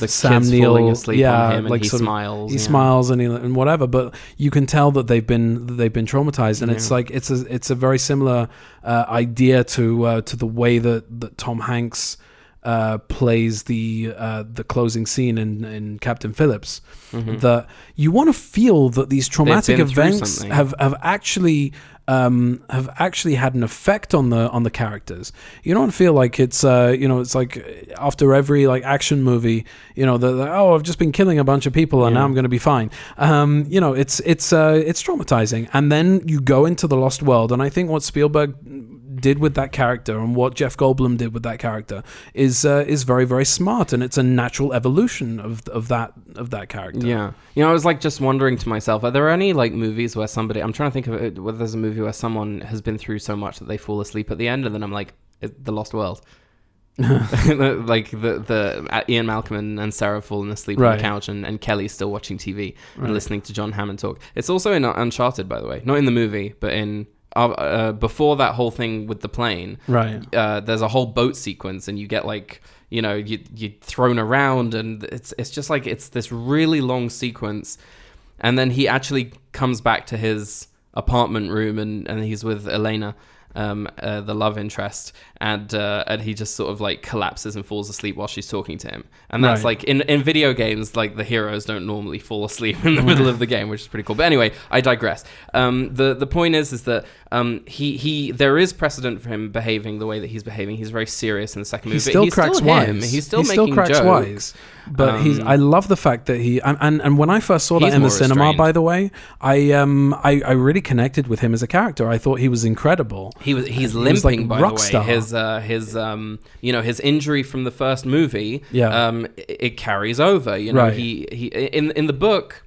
Sam kids Neill falling asleep on him, and he smiles. He smiles and whatever, but you can tell that they've been traumatized, and it's like it's a very similar idea to the way that Tom Hanks plays the closing scene in Captain Phillips. Mm-hmm. That you want to feel that these traumatic events have actually had an effect on the characters. You don't feel like it's it's like after every like action movie, they're like, oh, I've just been killing a bunch of people and now I'm going to be fine. It's traumatizing. And then you go into the Lost World, and I think what Spielberg did with that character and what Jeff Goldblum did with that character is very, very smart, and it's a natural evolution of that character. Yeah. I was like just wondering to myself, are there any like movies where somebody, I'm trying to think of it, whether there's a movie where someone has been through so much that they fall asleep at the end, and then I'm like, The Lost World. Like the Ian Malcolm and Sarah falling asleep on the couch, and Kelly's still watching TV and listening to John Hammond talk. It's also in Uncharted, by the way, not in the movie, but in before that whole thing with the plane. There's a whole boat sequence, and you get like you're thrown around, and it's just like it's this really long sequence, and then he actually comes back to his apartment room, and he's with Elena, the love interest, and he just sort of like collapses and falls asleep while she's talking to him. And that's like in video games, like the heroes don't normally fall asleep in the middle of the game, which is pretty cool. But anyway, I digress. The point is that he there is precedent for him behaving the way that he's behaving. He's very serious in the second movie. He still cracks wise. He's still making jokes. Wise. But I love the fact that he and when I first saw that in the cinema, restrained. By the way, I really connected with him as a character. I thought he was incredible. He's limping, by the way. His injury from the first movie. It carries over. He in the book.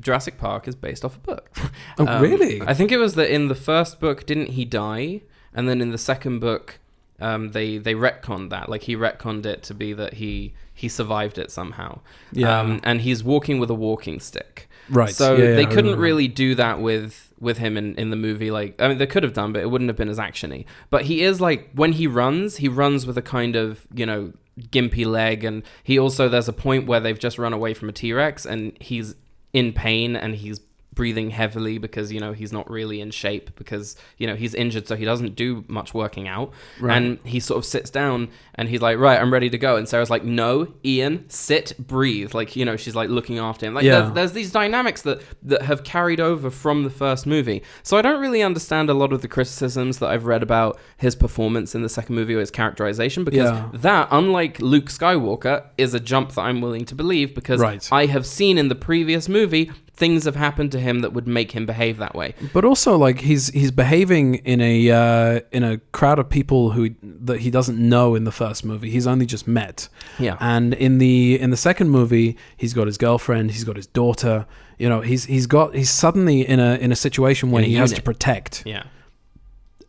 Jurassic Park is based off a book. Oh, really? I think it was that in the first book, didn't he die? And then in the second book, they retconned that. Like he retconned it to be that he survived it somehow. And he's walking with a walking stick. Right. So they couldn't really do that with him in the movie. Like, I mean, they could have done, but it wouldn't have been as actiony. But he is like, when he runs with a kind of, gimpy leg. And he also, there's a point where they've just run away from a T-Rex, and he's in pain, and he's breathing heavily because he's not really in shape because he's injured, so he doesn't do much working out. And he sort of sits down and he's like, right, I'm ready to go. And Sarah's like, no, Ian, sit, breathe. Like, she's like looking after him. Like there's these dynamics that have carried over from the first movie. So I don't really understand a lot of the criticisms that I've read about his performance in the second movie or his characterization, because that, unlike Luke Skywalker, is a jump that I'm willing to believe, because I have seen in the previous movie things have happened to him that would make him behave that way. But also, like, he's behaving in a crowd of people that he doesn't know in the first movie. He's only just met. Yeah. And in the second movie, he's got his girlfriend, he's got his daughter. You know, he's suddenly in a situation where he has to protect. Yeah.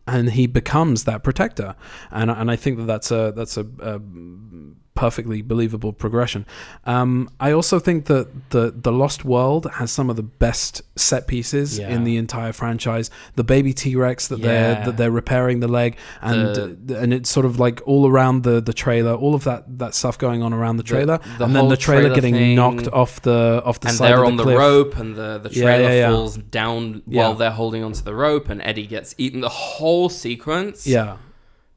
And he becomes that protector, and I think that's a perfectly believable progression. I also think that the Lost World has some of the best set pieces in the entire franchise. The baby T-Rex that they're repairing the leg, and it's sort of like all around the trailer, all of that stuff going on around the trailer, and then the trailer getting knocked off the and side they're of on the cliff. rope, and the trailer falls down while they're holding onto the rope, and Eddie gets eaten. The whole sequence,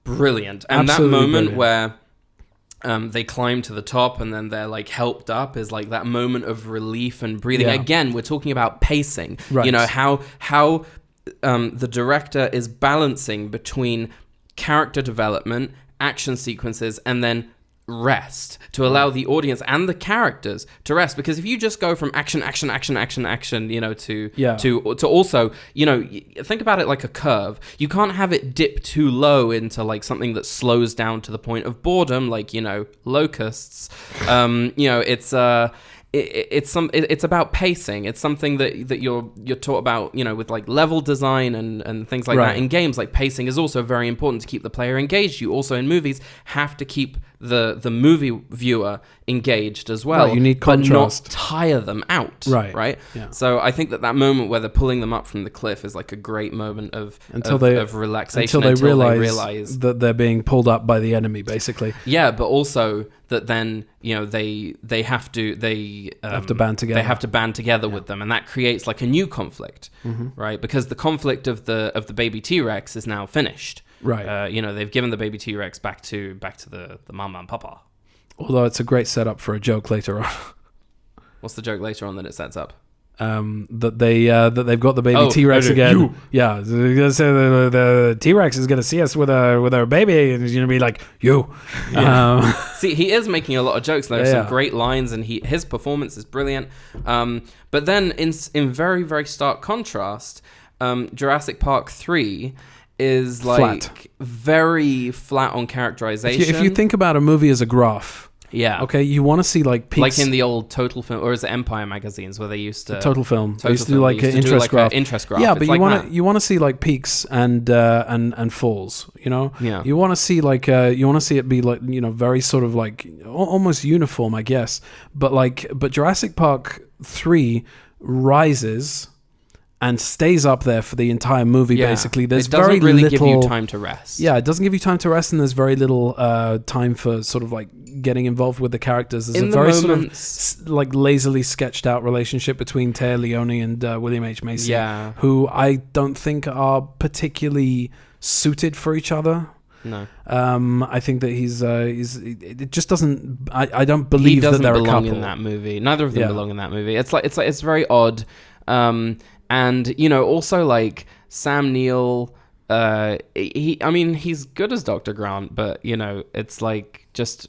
brilliant. And absolutely that moment where they climb to the top and then they're like helped up is like that moment of relief and breathing. Again, we're talking about pacing. Right. You know, how the director is balancing between character development, action sequences, and then rest to allow the audience and the characters to rest. Because if you just go from action, you know, to also, you know, think about it like a curve. You can't have it dip too low into like something that slows down to the point of boredom, like, you know, Locusts. You know, it's about pacing. It's something that you're taught about, you know, with like level design and things like that. In games, like, pacing is also very important to keep the player engaged. You also, in movies, have to keep the movie viewer engaged as well. Right, you need contrast, but not tire them out. Right. Yeah. So I think that moment where they're pulling them up from the cliff is like a great moment of relaxation until they realize that they're being pulled up by the enemy, basically. Yeah, but also that then, you know, they have to band together. They have to band together with them, and that creates like a new conflict, right? Because the conflict of the baby T-Rex is now finished. Right. You know, they've given the baby T-Rex back to the mama and papa. Although it's a great setup for a joke later on. What's the joke later on that it sets up? That they've got the baby T-Rex again. You. Yeah, so the T-Rex is gonna see us with our baby, and he's gonna be like, "You." Yeah. See, he is making a lot of jokes. There's some great lines, and his performance is brilliant. But then in very, very stark contrast, Jurassic Park 3 is like very flat on characterization. If you think about a movie as a graph. Yeah. Okay, you want to see like peaks. Like in the old Total Film, or is it Empire magazines where they used to Total Film. They used to do like an interest graph. Yeah, but you want to see like peaks and falls. You know. Yeah. You want to see like it be like, you know, very sort of like almost uniform, I guess. But Jurassic Park 3 rises and stays up there for the entire movie. Basically, there's very little. It doesn't really give you time to rest. Yeah, it doesn't give you time to rest, and there's very little time for sort of like getting involved with the characters. There's a very sort of like lazily sketched out relationship between Téa Leoni and William H. Macy, who I don't think are particularly suited for each other. No. I think that he's it just doesn't. I don't believe that they're a couple. He doesn't belong in that movie. Neither of them belong in that movie. It's very odd. And, you know, also, like, Sam Neill, he's good as Dr. Grant, but, you know, it's, like, just...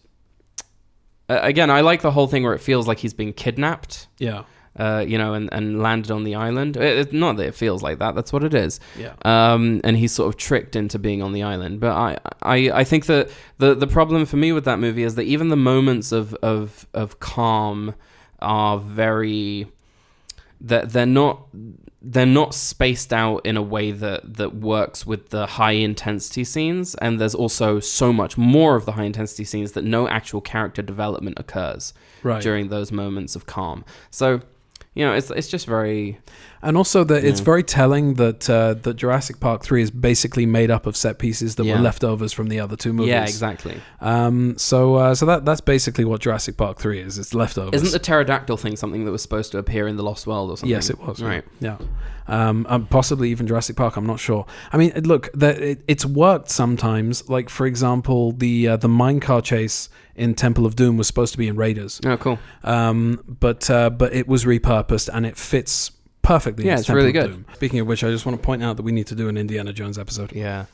again, I like the whole thing where it feels like he's been kidnapped. Yeah. You know, and landed on the island. Not that it feels like that. That's what it is. Yeah. And he's sort of tricked into being on the island. But I think that the problem for me with that movie is that even the moments of calm are very... They're not spaced out in a way that works with the high intensity scenes, and there's also so much more of the high intensity scenes that no actual character development occurs during those moments of calm. So, you know, it's just very... And also that it's very telling that that Jurassic Park 3 is basically made up of set pieces that were leftovers from the other two movies. Yeah, exactly. So that's basically what Jurassic Park 3 is. It's leftovers. Isn't the pterodactyl thing something that was supposed to appear in The Lost World or something? Yes, it was. Right. Yeah. Possibly even Jurassic Park. I'm not sure. I mean, look, it's worked sometimes. Like, for example, the minecart chase in Temple of Doom was supposed to be in Raiders. Oh, cool. But it was repurposed, and it fits perfectly. Yeah, it's really good. Doom. Speaking of which, I just want to point out that we need to do an Indiana Jones episode. Yeah.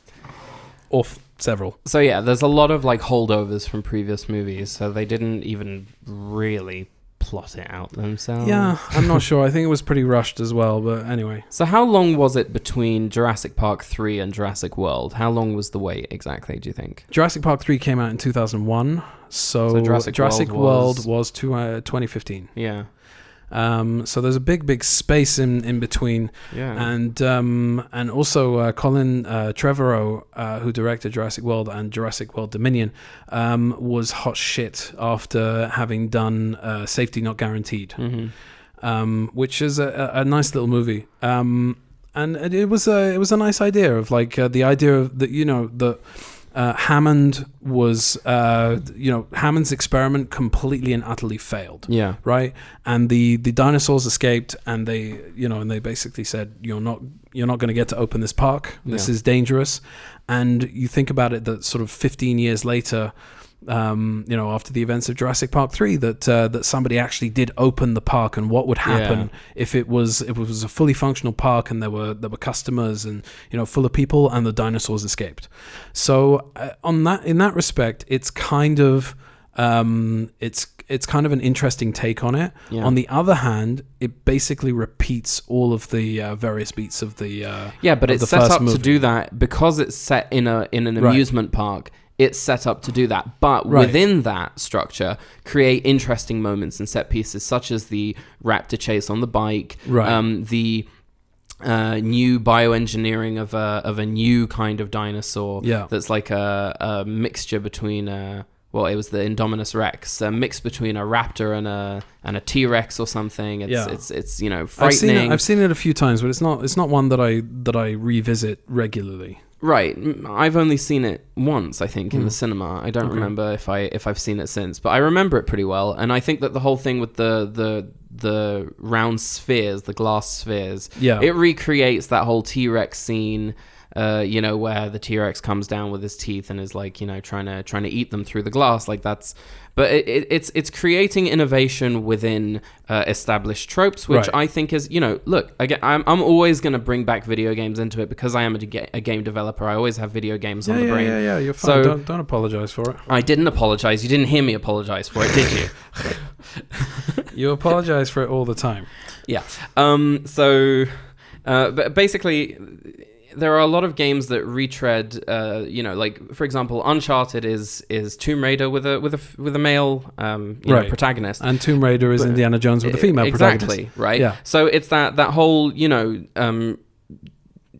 Or several. So yeah, there's a lot of like holdovers from previous movies, so they didn't even really plot it out themselves. Yeah, I'm not sure. I think it was pretty rushed as well, but anyway. So how long was it between Jurassic Park 3 and Jurassic World? How long was the wait exactly, do you think? Jurassic Park 3 came out in 2001, so Jurassic World was 2015. Yeah. So there's a big space in between, and also Colin Trevorrow, who directed Jurassic World and Jurassic World Dominion, was hot shit after having done Safety Not Guaranteed, which is a nice little movie, and it was a nice idea of like the idea of that, you know, that Hammond was, Hammond's experiment completely and utterly failed. Yeah. Right. And the dinosaurs escaped, and they basically said, you're not going to get to open this park. This is dangerous. And you think about it, that sort of 15 years later, after the events of Jurassic Park 3, that somebody actually did open the park, and what would happen if it was a fully functional park and there were customers and, you know, full of people, and the dinosaurs escaped. So in that respect, it's kind of it's kind of an interesting take on it. Yeah. On the other hand, it basically repeats all of the various beats of the but it's set up to do that because it's set in an amusement park. It's set up to do that, but within that structure, create interesting moments and set pieces, such as the raptor chase on the bike, the new bioengineering of a new kind of dinosaur that's like a mixture between it was the Indominus Rex, mixed between a raptor and a T-Rex or something. It's you know, frightening. I've seen it a few times, but it's not one that I revisit regularly. Right, I've only seen it once, I think, in the cinema. I don't remember if I've seen it since, but I remember it pretty well. And I think that the whole thing with the round spheres, the glass spheres, it recreates that whole T-Rex scene. Where the T-Rex comes down with his teeth and is like, you know, trying to eat them through the glass. Like that's, but it's creating innovation within established tropes, which I think is, you know, look, again, I'm always going to bring back video games into it because I am a game developer. I always have video games on the brain. Yeah, you're fine. So, don't apologize for it. I didn't apologize. You didn't hear me apologize for it, did you? You apologize for it all the time. Yeah. But basically, there are a lot of games that retread, like for example, Uncharted is Tomb Raider with a male protagonist, and Tomb Raider is Indiana Jones with a female protagonist. Exactly, right? Yeah. So it's that whole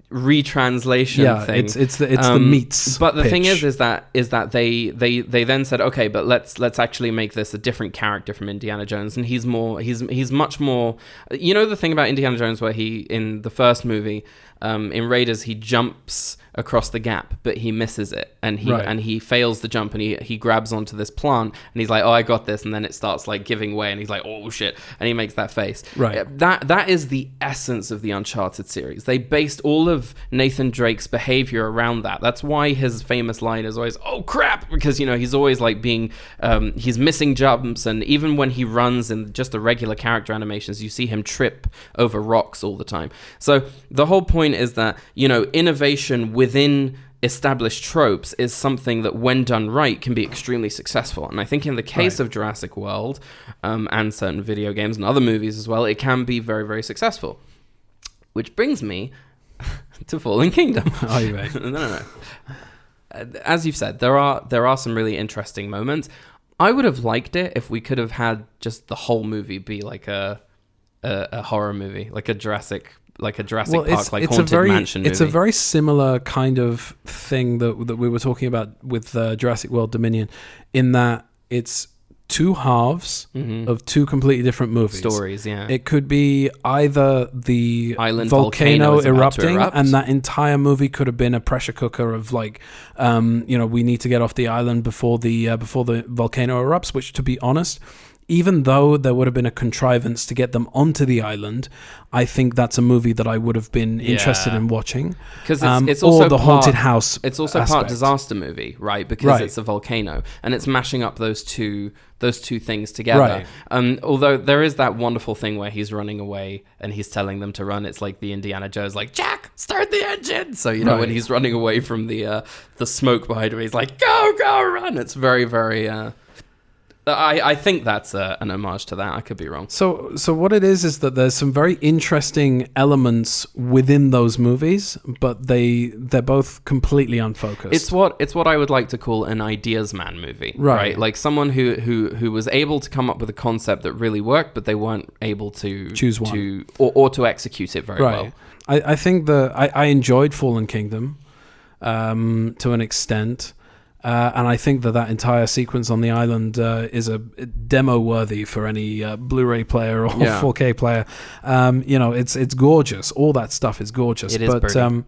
retranslation thing. It's the meats. But the pitch. thing is that they then said, okay, but let's actually make this a different character from Indiana Jones, and he's much more. You know the thing about Indiana Jones where he in the first movie. In Raiders, he jumps across the gap, but he misses it, and he fails the jump, and he grabs onto this plant, and he's like, "Oh, I got this," and then it starts like giving way, and he's like, "Oh shit," and he makes that face. Right. That is the essence of the Uncharted series. They based all of Nathan Drake's behavior around that. That's why his famous line is always, "Oh crap," because you know he's always like being he's missing jumps, and even when he runs in just the regular character animations, you see him trip over rocks all the time. So the whole point is that, you know, innovation within established tropes is something that, when done right, can be extremely successful. And I think in the case of Jurassic World and certain video games and other movies as well, it can be very, very successful. Which brings me to Fallen Kingdom. Oh, you right. No. As you've said, there are some really interesting moments. I would have liked it if we could have had just the whole movie be like a horror movie, like a Jurassic Park, like Haunted Mansion movie. It's a very similar kind of thing that we were talking about with Jurassic World Dominion, in that it's two halves of two completely different movies. Stories, yeah. It could be either the island volcano erupting, and that entire movie could have been a pressure cooker of like, we need to get off the island before the volcano erupts, which, to be honest, even though there would have been a contrivance to get them onto the island, I think that's a movie that I would have been interested in watching. Because it's also the haunted house. It's also part disaster movie, right? Because it's a volcano, and it's mashing up those two things together. Right. Although there is that wonderful thing where he's running away and he's telling them to run. It's like the Indiana Jones, like, Jack, start the engine. So when he's running away from the smoke behind him, he's like, go, run. It's very, very. I think that's an homage to that. I could be wrong. So what it is that there's some very interesting elements within those movies, but they're both completely unfocused. It's what I would like to call an ideas man movie, right? Like someone who was able to come up with a concept that really worked, but they weren't able to choose one or to execute it very well. I think I enjoyed Fallen Kingdom to an extent. And I think that entire sequence on the island is a demo worthy for any Blu-ray player or 4K player. It's gorgeous. All that stuff is gorgeous. It is pretty.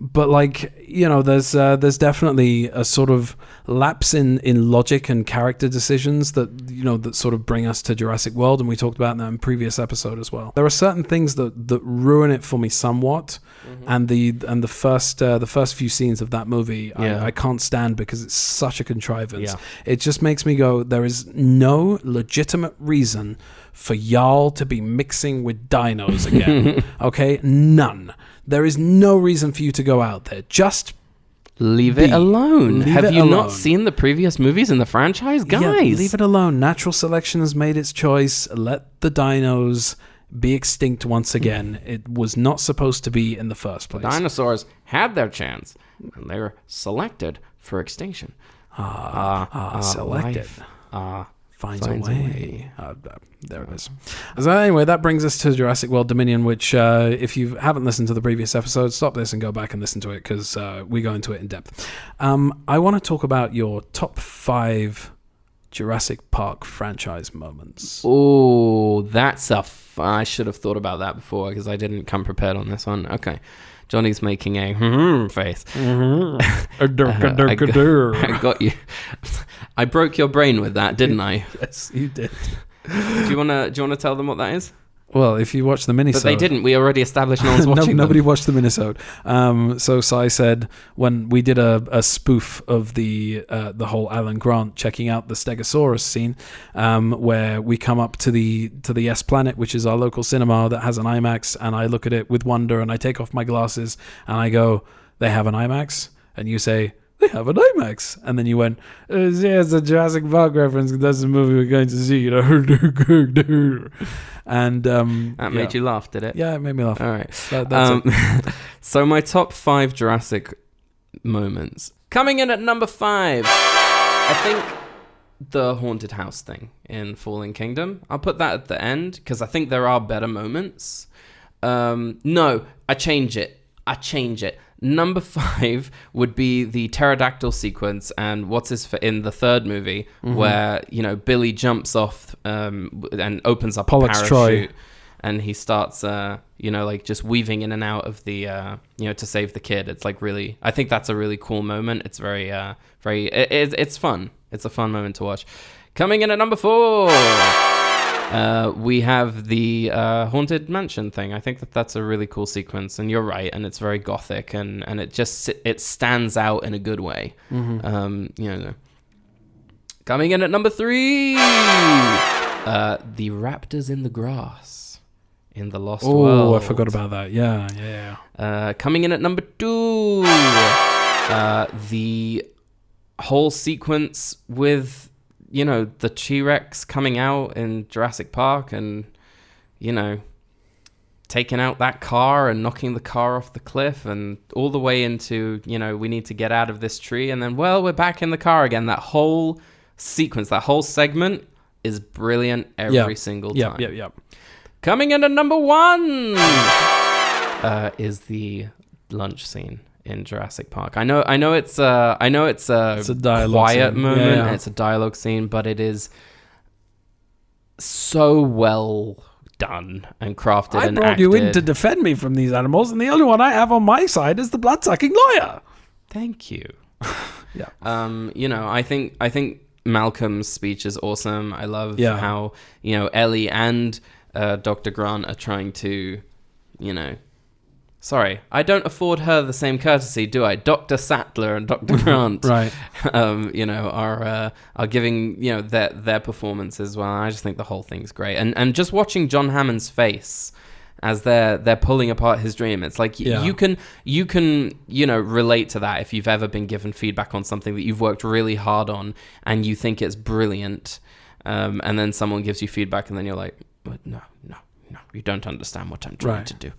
But like, there's definitely a sort of lapse in logic and character decisions that that sort of bring us to Jurassic World, and we talked about that in previous episode as well. There are certain things that ruin it for me somewhat, and the first few scenes of that movie I can't stand because it's such a contrivance. It just makes me go, there is no legitimate reason for y'all to be mixing with dinos again. Okay, none. There is no reason for you to go out there. Just leave it alone. Have you not seen the previous movies in the franchise, guys? Yeah, leave it alone. Natural selection has made its choice. Let the dinos be extinct once again. It was not supposed to be in the first place. The dinosaurs had their chance, and they were selected for extinction. Selected. Life, finds a way. There it is. So anyway, that brings us to Jurassic World Dominion, which if you haven't listened to the previous episode, stop this and go back and listen to it, because we go into it in depth. I want to talk about your top 5 Jurassic Park franchise moments. Oh, that's I should have thought about that before, because I didn't come prepared on this one. Okay. Johnny's making a face. I got you. I broke your brain with that, didn't I? Yes, you did. Do you wanna tell them what that is? Well, if you watch the minisode... But they didn't. We already established no one's watching Nobody watched the minisode. So Sai said, when we did a spoof of the whole Alan Grant checking out the Stegosaurus scene, where we come up to the S Planet, which is our local cinema that has an IMAX, and I look at it with wonder, and I take off my glasses, and I go, they have an IMAX? And you say... they have an IMAX. And then you went, it's a Jurassic Park reference. That's the movie we're going to see. And that made you laugh, did it? Yeah, it made me laugh. All right. That's it. So my top 5 Jurassic moments. Coming in at number 5, I think the haunted house thing in Fallen Kingdom. I'll put that at the end, because I think there are better moments. No, I change it. Number 5 would be the pterodactyl sequence, and in the third movie, where Billy jumps off and opens up a parachute, Troy. And he starts just weaving in and out of the to save the kid. It's like really, I think that's a really cool moment. It's very it's fun. It's a fun moment to watch. Coming in at number 4. We have the haunted mansion thing. I think that's a really cool sequence, and you're right, and it's very gothic, and it stands out in a good way. Coming in at number 3, the raptors in the grass in the Lost World. Oh, I forgot about that. Yeah. Coming in at number 2, the whole sequence with the T-Rex coming out in Jurassic Park and, taking out that car and knocking the car off the cliff and all the way into, we need to get out of this tree. And then, we're back in the car again. That whole sequence, that whole segment is brilliant every single time. Yep. Coming in at number 1 is the lunch scene in Jurassic Park. I know it's a quiet scene. moment, and it's a dialogue scene, but it is so well done and crafted and acted. I brought you in to defend me from these animals, and the only one I have on my side is the blood-sucking lawyer. Thank you. Yeah. I think Malcolm's speech is awesome. I love how Ellie and Dr. Grant are trying to sorry, I don't afford her the same courtesy, do I? Dr. Sattler and Dr. Grant, right? Are giving their performance as well. I just think the whole thing's great, and just watching John Hammond's face as they're pulling apart his dream. It's like you can relate to that if you've ever been given feedback on something that you've worked really hard on and you think it's brilliant. and then someone gives you feedback, and then you're like, no, you don't understand what I'm trying to do.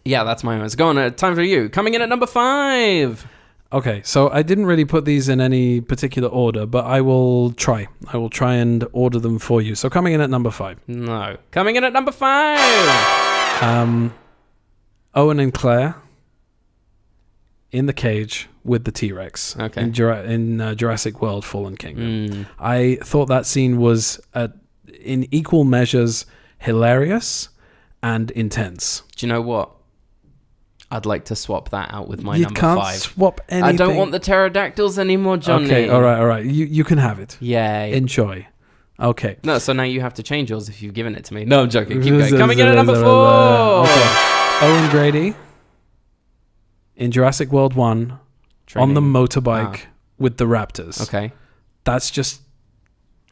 Yeah, that's my own. Go on, time for you. Coming in at number 5. Okay, so I didn't really put these in any particular order, but I will try. I will try and order them for you. So coming in at number 5. No. Coming in at number 5. Owen and Claire in the cage with the T-Rex in Jurassic World Fallen Kingdom. I thought that scene was in equal measures hilarious and intense. Do you know what? I'd like to swap that out with my number 5. You can't swap anything. I don't want the pterodactyls anymore, Johnny. Okay, all right. You can have it. Yay. Enjoy. Okay. No, so now you have to change yours if you've given it to me. No, I'm joking. Keep going. Coming in at number 4. Okay. Owen Grady in Jurassic World 1 on the motorbike with the Raptors. Okay. That's just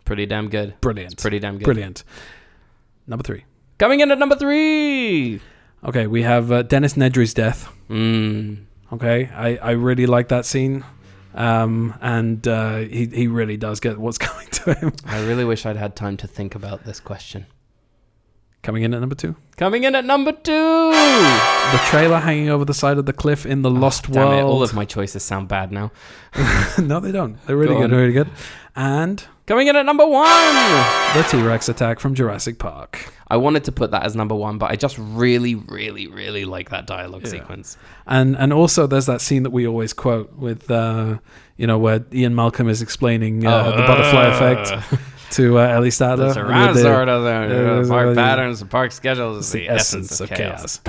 pretty damn good. Brilliant. It's pretty damn good. Brilliant. Number 3. Coming in at number 3. Okay, we have Dennis Nedry's death. Okay, I really like that scene. And he really does get what's coming to him. I really wish I'd had time to think about this question. Coming in at number 2. Coming in at number 2. The trailer hanging over the side of the cliff in the Lost World. Damn it, all of my choices sound bad now. No, they don't. They're really good, really good. And coming in at number 1. The T-Rex attack from Jurassic Park. I wanted to put that as number 1, but I just really, really, really like that dialogue sequence. And also there's that scene that we always quote with, where Ian Malcolm is explaining the butterfly effect to Ellie Sattler. The Tyrannosaur doesn't park patterns, the park schedules, the essence of chaos.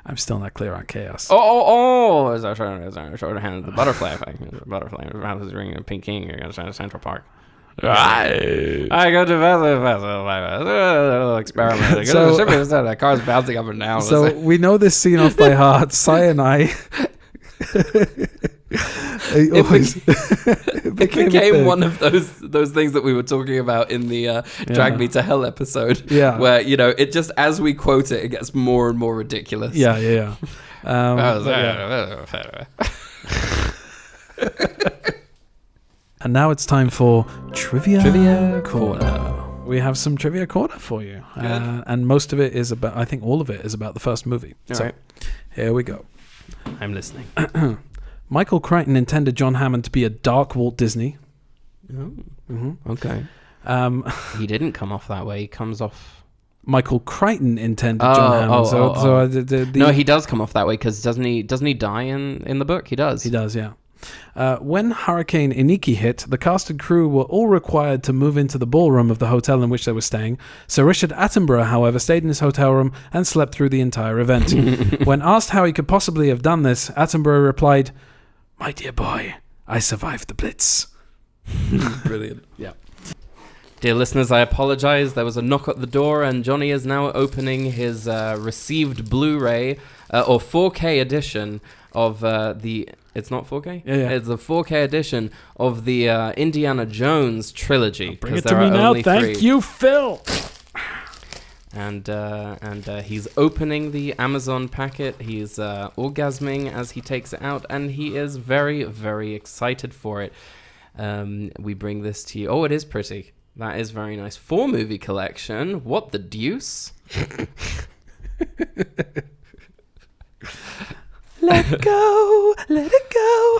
I'm still not clear on chaos. Is our short hand the butterfly effect? The butterfly around his ring in Peking against Central Park. I go to experiment. The car's bouncing up and down. So we know this scene off by heart. Cy and I. It became one of those things that we were talking about in the Drag Me to Hell episode. Yeah. Where, it just, as we quote it gets more and more ridiculous. Yeah. And now it's time for Trivia Corner. We have some Trivia Corner for you. And most of it is about, I think all of it is about the first movie. All right. Here we go. I'm listening. Michael Crichton intended John Hammond to be a dark Walt Disney. Oh. Mm-hmm. Okay. He didn't come off that way. He comes off... Michael Crichton intended John Hammond. No, he does come off that way because doesn't he die in the book? He does. He does, yeah. When Hurricane Iniki hit, the cast and crew were all required to move into the ballroom of the hotel in which they were staying. Sir Richard Attenborough, however, stayed in his hotel room and slept through the entire event. When asked how he could possibly have done this, Attenborough replied, "My dear boy, I survived the Blitz." Brilliant. Yeah. Dear listeners, I apologize. There was a knock at the door, and Johnny is now opening his received Blu-ray or 4K edition of the... It's not 4K? Yeah. It's the 4K edition of the Indiana Jones trilogy. Bring it to me now. Thank you, Phil. And he's opening the Amazon packet. He's orgasming as he takes it out, and he is very, very excited for it. We bring this to you. Oh, it is pretty. That is very nice. 4-movie collection. What the deuce? Let it go.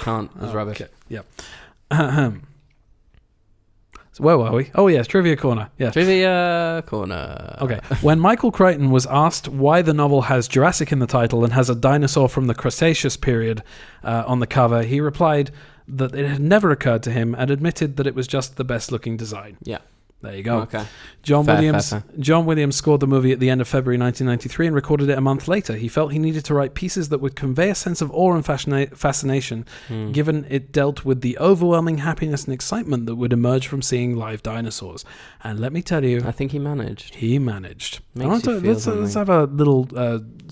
Can't. It's rubbish. Okay. Yep. So where were we? Oh, yes, Trivia Corner. Yeah. Trivia Corner. Okay. When Michael Crichton was asked why the novel has Jurassic in the title and has a dinosaur from the Cretaceous period on the cover, he replied that it had never occurred to him and admitted that it was just the best-looking design. Yeah. There you go. Okay. John Williams scored the movie at the end of February 1993 and recorded it a month later. He felt he needed to write pieces that would convey a sense of awe and fascination, given it dealt with the overwhelming happiness and excitement that would emerge from seeing live dinosaurs. And let me tell you... I think he managed. Let's have a little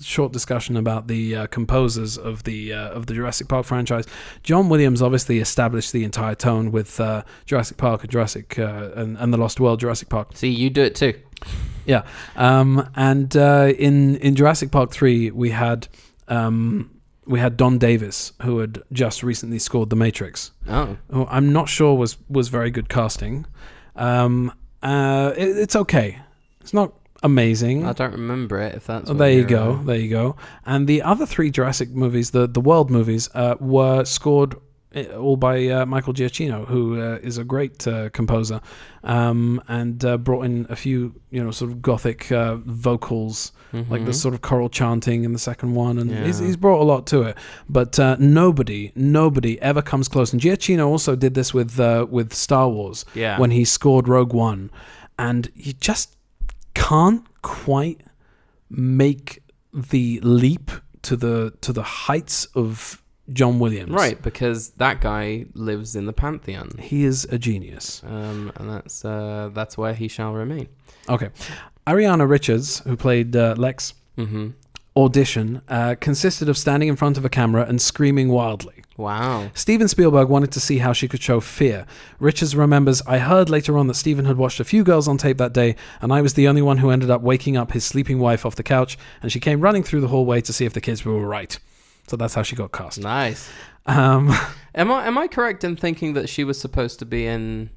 short discussion about the composers of the Jurassic Park franchise. John Williams obviously established the entire tone with Jurassic Park and and the Lost World, Jurassic Park. See, you do it too. Yeah. In Jurassic Park 3, we had we had Don Davis, who had just recently scored The Matrix. Oh. Who I'm not sure was very good casting. It's okay. It's not amazing. I don't remember it, if that's There you go. And the other 3 Jurassic movies, the World movies, were scored all by Michael Giacchino, who is a great composer, and brought in a few, sort of gothic vocals, like the sort of choral chanting in the second one, and he's brought a lot to it. But nobody ever comes close. And Giacchino also did this with Star Wars, when he scored Rogue One, and you just can't quite make the leap to the heights of John Williams. Right, because that guy lives in the Pantheon. He is a genius. And that's where he shall remain. Okay. Ariana Richards, who played Lex, audition consisted of standing in front of a camera and screaming wildly. Wow. Steven Spielberg wanted to see how she could show fear. Richards remembers, "I heard later on that Steven had watched a few girls on tape that day, and I was the only one who ended up waking up his sleeping wife off the couch, and she came running through the hallway to see if the kids were all right." So that's how she got cast. Nice. Am I correct in thinking that she was supposed to be in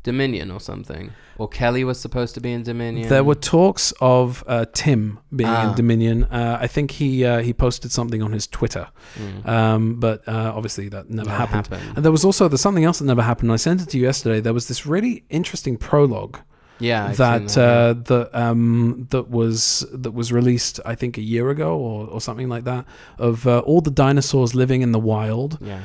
Dominion or something? Or Kelly was supposed to be in Dominion? There were talks of Tim being in Dominion. I think he posted something on his Twitter. But obviously that never happened. And there was something else that never happened. I sent it to you yesterday. There was this really interesting prologue. Yeah, that was released, I think, a year ago or something like that, of all the dinosaurs living in the wild. Yeah.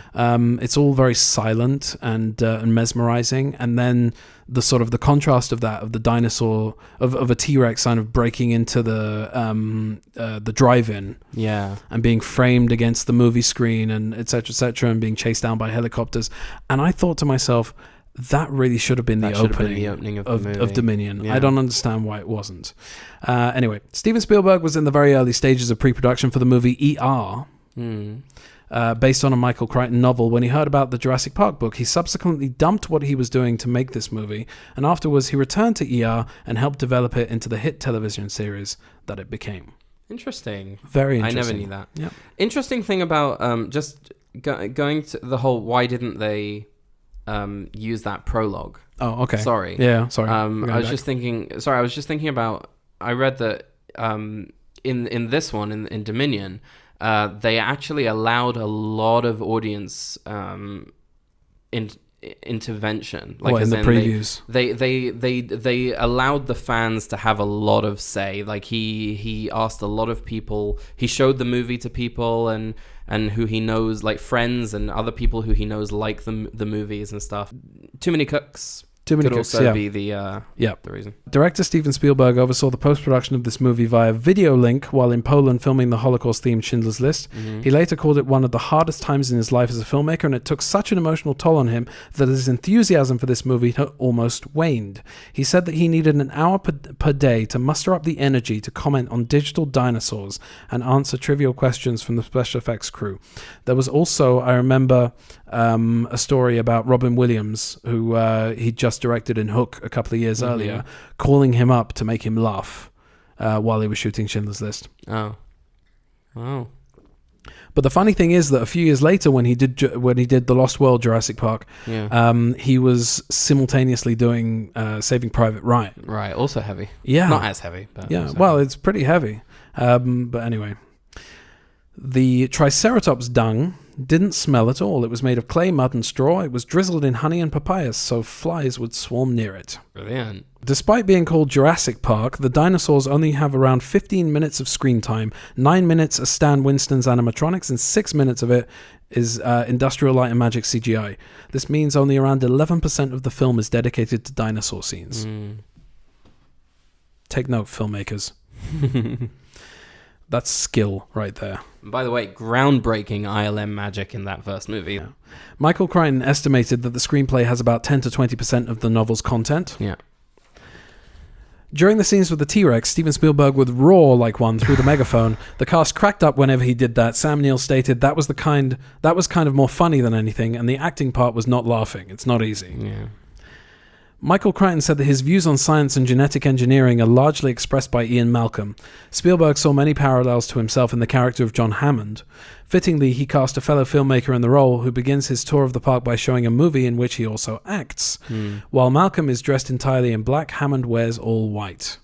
It's all very silent and mesmerizing, and then the sort of the contrast of that, of the dinosaur, of a T-Rex kind of breaking into the drive-in, and being framed against the movie screen, and et cetera, and being chased down by helicopters. And I thought to myself, that really should have been the opening of Dominion. Yeah. I don't understand why it wasn't. Anyway, Steven Spielberg was in the very early stages of pre-production for the movie ER, based on a Michael Crichton novel. When he heard about the Jurassic Park book, he subsequently dumped what he was doing to make this movie, and afterwards he returned to ER and helped develop it into the hit television series that it became. Interesting. Very interesting. I never knew that. Yeah. Interesting thing about just going to the whole, why didn't they use that prologue? Oh, okay. Sorry. Yeah, sorry. I was just thinking about, I read that in this one, in Dominion, they actually allowed a lot of audience intervention. Like in the previews. They allowed the fans to have a lot of say. Like he asked a lot of people, he showed the movie to people and who he knows, like friends and other people who he knows like the movies and stuff. Too many cooks. Could also be the reason. Director Steven Spielberg oversaw the post-production of this movie via video link while in Poland filming the Holocaust-themed Schindler's List. He later called it one of the hardest times in his life as a filmmaker, and it took such an emotional toll on him that his enthusiasm for this movie almost waned. He said that he needed an hour per day to muster up the energy to comment on digital dinosaurs and answer trivial questions from the special effects crew. There was also, I remember, a story about Robin Williams, who he just directed in Hook a couple of years earlier, calling him up to make him laugh while he was shooting Schindler's List. Oh, wow! But the funny thing is that a few years later, when he did the Lost World Jurassic Park, he was simultaneously doing Saving Private Ryan. Right, also heavy. Yeah, not as heavy, but well, it's pretty heavy. But anyway, the Triceratops dung didn't smell at all. It was made of clay, mud, and straw. It was drizzled in honey and papayas, so flies would swarm near it. Brilliant. Despite being called Jurassic Park, the dinosaurs only have around 15 minutes of screen time. 9 minutes are Stan Winston's animatronics, and 6 minutes of it is Industrial Light and Magic CGI. This means only around 11% of the film is dedicated to dinosaur scenes. Take note, filmmakers. That's skill right there. By the way, groundbreaking ILM magic in that first movie. Yeah. Michael Crichton estimated that the screenplay has about 10 to 20% of the novel's content. Yeah. During the scenes with the T-Rex, Steven Spielberg would roar like one through the megaphone. The cast cracked up whenever he did that. Sam Neill stated that was kind of more funny than anything, and the acting part was not laughing. It's not easy. Yeah. Michael Crichton said that his views on science and genetic engineering are largely expressed by Ian Malcolm. Spielberg saw many parallels to himself in the character of John Hammond. Fittingly, he cast a fellow filmmaker in the role who begins his tour of the park by showing a movie in which he also acts. While Malcolm is dressed entirely in black, Hammond wears all white.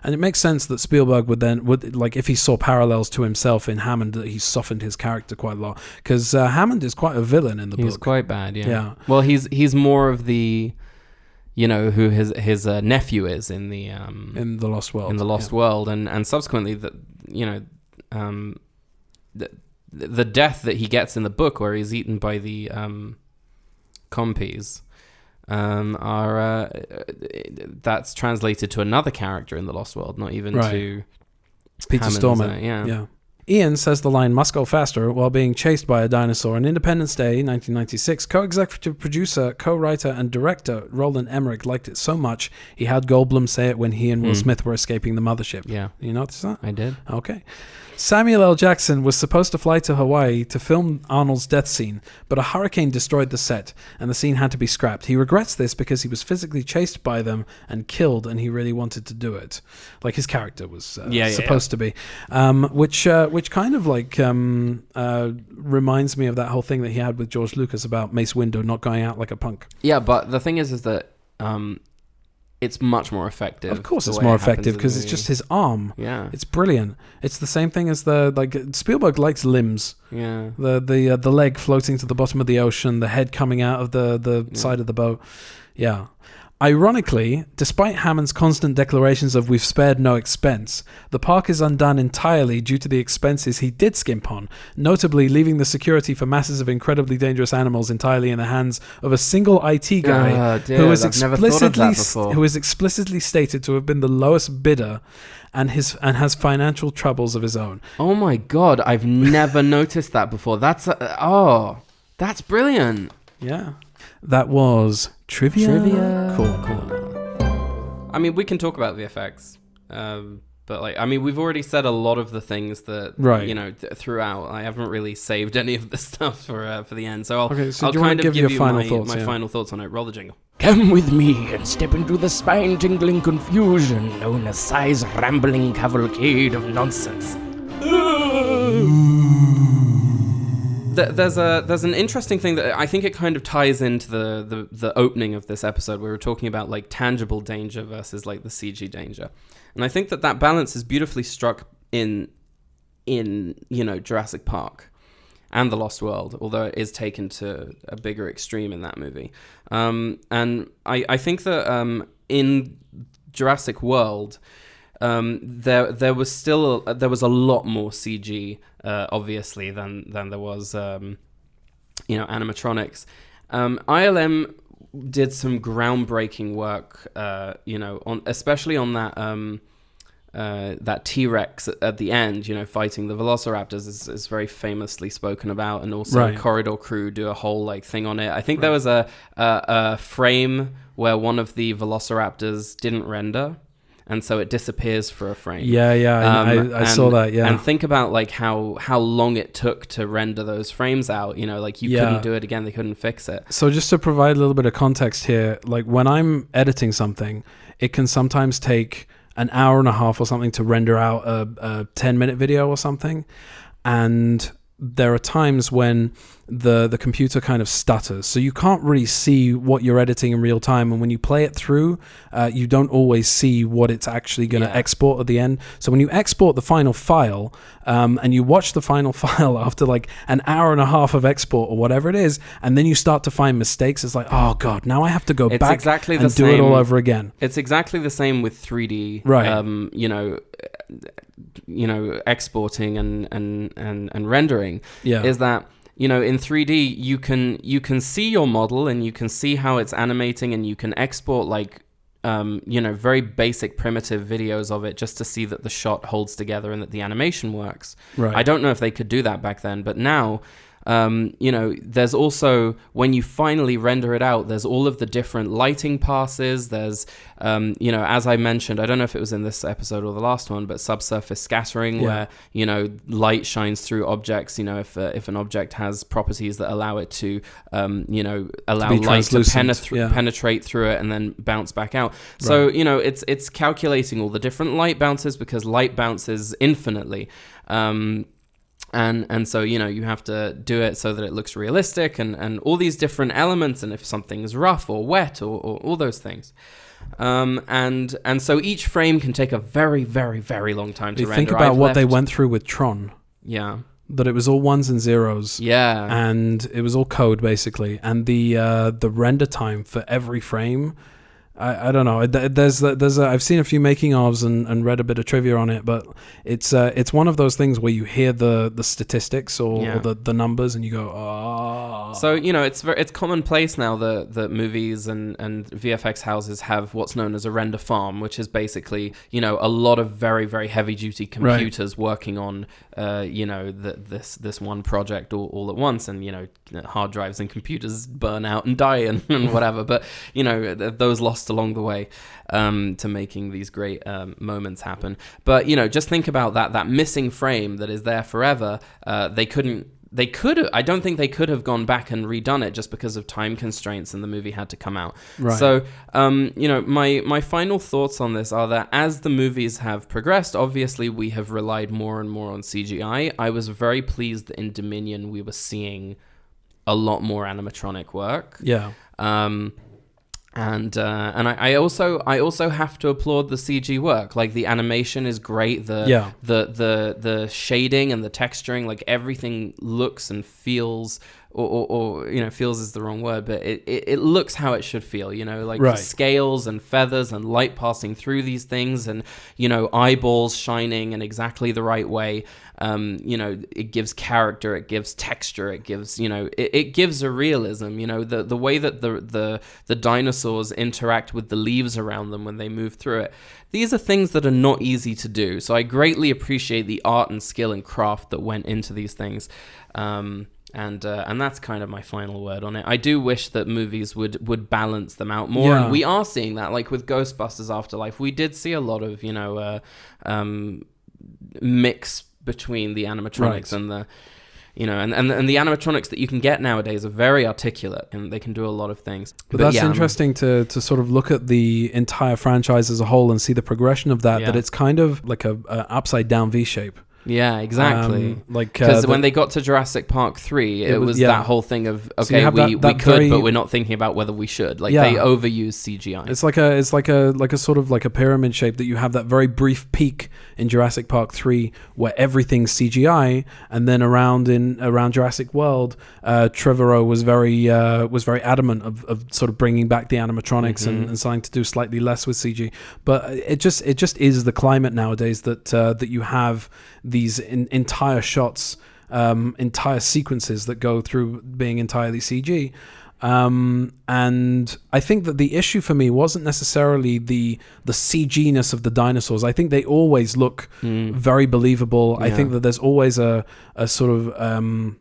And it makes sense that Spielberg would like, if he saw parallels to himself in Hammond, that he softened his character quite a lot. Because Hammond is quite a villain in the book. He's quite bad, yeah. Well, he's more of the, who his nephew is in the Lost World. In the Lost World, and subsequently the death that he gets in the book, where he's eaten by the compies. That's translated to another character in the Lost World, not even to Peter Stormare. Yeah. Ian says the line "must go faster" while being chased by a dinosaur. On Independence Day, 1996, co-executive producer, co-writer, and director Roland Emmerich liked it so much he had Goldblum say it when he and Will Smith were escaping the mothership. Yeah, you notice that? I did. Okay. Samuel L. Jackson was supposed to fly to Hawaii to film Arnold's death scene, but a hurricane destroyed the set, and the scene had to be scrapped. He regrets this because he was physically chased by them and killed, and he really wanted to do it. Like his character was supposed to be. Which kind of like reminds me of that whole thing that he had with George Lucas about Mace Windu not going out like a punk. Yeah, but the thing is that it's much more effective. Of course, it's more effective because it's just his arm. Yeah, it's brilliant. It's the same thing as Spielberg likes limbs. Yeah, the leg floating to the bottom of the ocean, the head coming out of the side of the boat. Yeah. Ironically, despite Hammond's constant declarations of "we've spared no expense," the park is undone entirely due to the expenses he did skimp on, notably leaving the security for masses of incredibly dangerous animals entirely in the hands of a single IT guy who is explicitly stated to have been the lowest bidder and has financial troubles of his own. Oh my God, I've never noticed that before. That's brilliant. Yeah. That was Trivia Corner. I mean, we can talk about the effects, but we've already said a lot of the things that throughout. I haven't really saved any of the stuff for the end, so I'll kind of give you my final thoughts on it. Roll the jingle. Come with me and step into the spine-tingling confusion known as Sai's rambling cavalcade of nonsense. There's an interesting thing that I think it kind of ties into the opening of this episode. We were talking about like tangible danger versus like the CG danger, and I think that balance is beautifully struck in Jurassic Park and the Lost World, although it is taken to a bigger extreme in that movie. And I think that in Jurassic World, there was a lot more CG, obviously, than there was animatronics. ILM did some groundbreaking work, especially on that T-Rex at the end, fighting the Velociraptors is very famously spoken about, and also Corridor Crew do a whole like thing on it. I think there was a frame where one of the Velociraptors didn't render, and so it disappears for a frame. I saw that. Yeah, and think about like how long it took to render those frames out. You couldn't do it again; they couldn't fix it. So just to provide a little bit of context here, like when I'm editing something, it can sometimes take an hour and a half or something to render out a 10-minute video or something, and there are times when the computer kind of stutters, so you can't really see what you're editing in real time, and when you play it through, you don't always see what it's actually going to export at the end. So when you export the final file, and you watch the final file after like an hour and a half of export or whatever it is, and then you start to find mistakes, it's like, oh God, now I have to go back and do it all over again. It's exactly the same with 3D, exporting and rendering. Is that in 3D you can see your model and you can see how it's animating, and you can export like very basic primitive videos of it just to see that the shot holds together and that the animation works. I don't know if they could do that back then, but now There's also, when you finally render it out, there's all of the different lighting passes. There's, as I mentioned, I don't know if it was in this episode or the last one, but subsurface scattering, where, light shines through objects. If an object has properties that allow it to, allow light to penetrate through it and then bounce back out. Right. So, it's calculating all the different light bounces, because light bounces infinitely. And so, you have to do it so that it looks realistic, and all these different elements, and if something is rough or wet or all those things. And so each frame can take a very, very, very long time to render. Think about what they went through with Tron. Yeah. That it was all ones and zeros. Yeah. And it was all code, basically. And the render time for every frame... I don't know. I've seen a few making ofs and read a bit of trivia on it, but it's one of those things where you hear the statistics or the numbers and you go, oh. So it's commonplace now that movies and VFX houses have what's known as a render farm, which is basically a lot of very, very heavy duty computers working on this one project all at once, and hard drives and computers burn out and die and whatever, but those lost along the way to making these great moments happen. But just think about that missing frame that is there forever. I don't think they could have gone back and redone it just because of time constraints, and the movie had to come out. Right. So, my final thoughts on this are that as the movies have progressed, obviously we have relied more and more on CGI. I was very pleased that in Dominion we were seeing a lot more animatronic work. Yeah. And I also have to applaud the CG work. Like, the animation is great. The shading and the texturing, like, everything looks and feels, or feels is the wrong word, but it looks how it should feel. Right. Scales and feathers and light passing through these things, and eyeballs shining in exactly the right way. It gives character, it gives texture, it gives it gives a realism. The way that the dinosaurs interact with the leaves around them when they move through it. These are things that are not easy to do. So I greatly appreciate the art and skill and craft that went into these things. And that's kind of my final word on it. I do wish that movies would balance them out more, and we are seeing that. Like with Ghostbusters Afterlife, we did see a lot of mix between the animatronics and the and the animatronics that you can get nowadays are very articulate, and they can do a lot of things. But that's interesting to sort of look at the entire franchise as a whole and see the progression of that. That it's kind of like a upside down V shape. Yeah, exactly. Because when they got to Jurassic Park 3, it was that whole thing of, okay, so we could, but we're not thinking about whether we should. Like, they overuse CGI. It's like a sort of like a pyramid shape, that you have that very brief peak in Jurassic Park 3 where everything's CGI, and then around Jurassic World, Trevorrow was very adamant of sort of bringing back the animatronics and starting to do slightly less with CG. But it just is the climate nowadays that you have these entire shots, entire sequences that go through being entirely CG. And I think that the issue for me wasn't necessarily the CG-ness of the dinosaurs. I think they always look very believable. Yeah. I think that there's always a sort of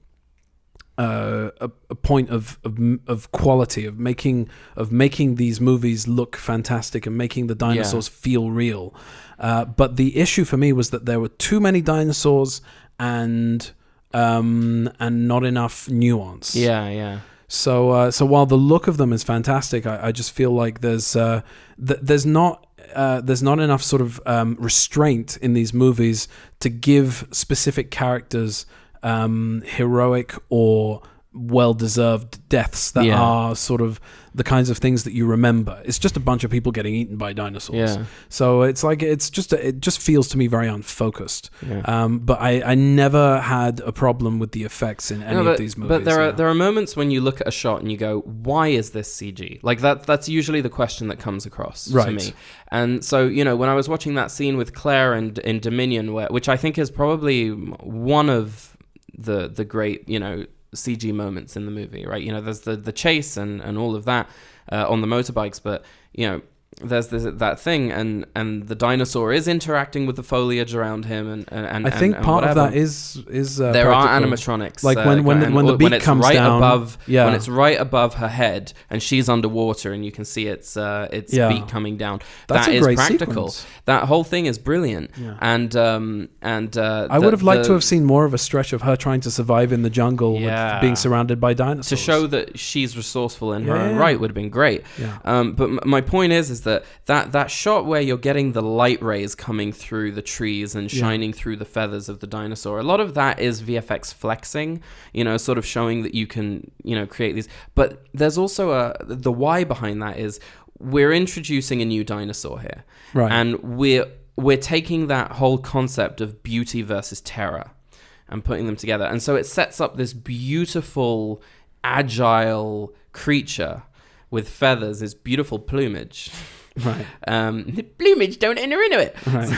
a point of quality, of making these movies look fantastic and making the dinosaurs feel real. But the issue for me was that there were too many dinosaurs and not enough nuance. Yeah. So while the look of them is fantastic, I just feel like there's not enough sort of restraint in these movies to give specific characters heroic or well-deserved deaths that are sort of the kinds of things that you remember. It's just a bunch of people getting eaten by dinosaurs. Yeah. So it's like it just feels to me very unfocused. Yeah. But I never had a problem with the effects in any of these movies. But there are moments when you look at a shot and you go, "Why is this CG?" Like that's usually the question that comes across to me. And so when I was watching that scene with Claire and in Dominion, which I think is probably one of the great CG moments in the movie, right? There's the chase and all of that on the motorbikes, but there's that thing, and the dinosaur is interacting with the foliage around him, and I think part of that is there practical. are animatronics, like when the beak comes right down above, when it's right above her head, and she's underwater, and you can see its beak coming down. That's that a is great practical. sequence. That whole thing is brilliant, and I would have liked to have seen more of a stretch of her trying to survive in the jungle with being surrounded by dinosaurs. To show that she's resourceful in her own right would have been great. Yeah. But my point is that shot where you're getting the light rays coming through the trees and shining through the feathers of the dinosaur, a lot of that is VFX flexing, sort of showing that you can, create these. But there's also the why behind that is we're introducing a new dinosaur here. Right. And we're taking that whole concept of beauty versus terror and putting them together. And so it sets up this beautiful, agile creature with feathers, this beautiful plumage. Right. The plumage don't enter into it. Right. So,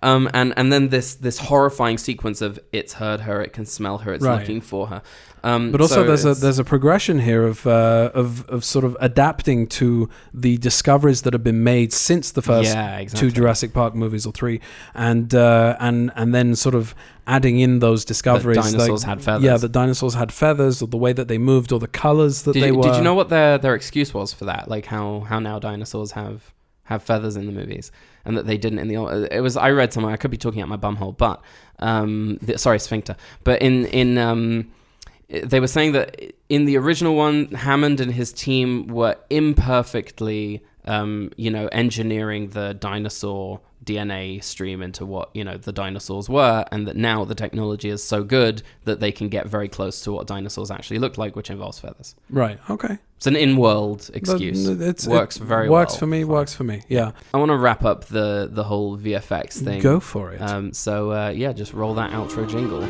and then this horrifying sequence of it's heard her, it can smell her, it's looking for her. But also there's a progression here of sort of adapting to the discoveries that have been made since the first two Jurassic Park movies or three, and then sort of adding in those discoveries. The dinosaurs had feathers. Yeah, the dinosaurs had feathers, or the way that they moved, or the colors that they were. Did you know what their excuse was for that? Like how now dinosaurs have feathers in the movies, and that they didn't in the old. It was, I read somewhere, I could be talking out my bumhole, but sphincter. But in they were saying that in the original one, Hammond and his team were imperfectly, engineering the dinosaur DNA stream into what, the dinosaurs were, and that now the technology is so good that they can get very close to what dinosaurs actually look like, which involves feathers. Right, okay. It's an in-world excuse. Works for me, yeah. I want to wrap up the whole VFX thing. Go for it. Just roll that outro jingle.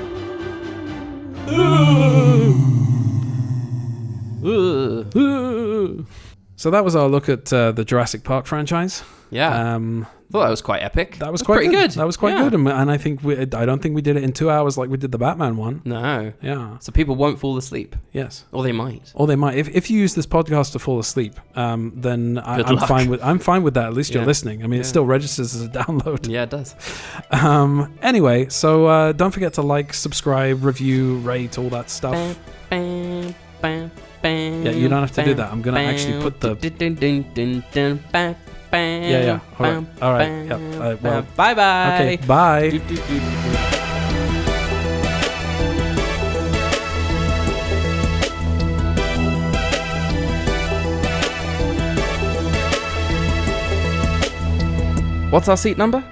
So that was our look at the Jurassic Park franchise. Yeah. Thought that was quite epic. That was quite pretty good. That was quite good. And I think I don't think we did it in 2 hours like we did the Batman one. No. Yeah. So people won't fall asleep. Yes. Or they might. If you use this podcast to fall asleep, then I'm fine with that. At least you're listening. I mean, it still registers as a download. Yeah, it does. Anyway, so don't forget to like, subscribe, review, rate, all that stuff. Yeah, you don't have to do that. I'm going to actually put the... Yeah. All right. Yeah. Bye-bye. Okay, bye. What's our seat number?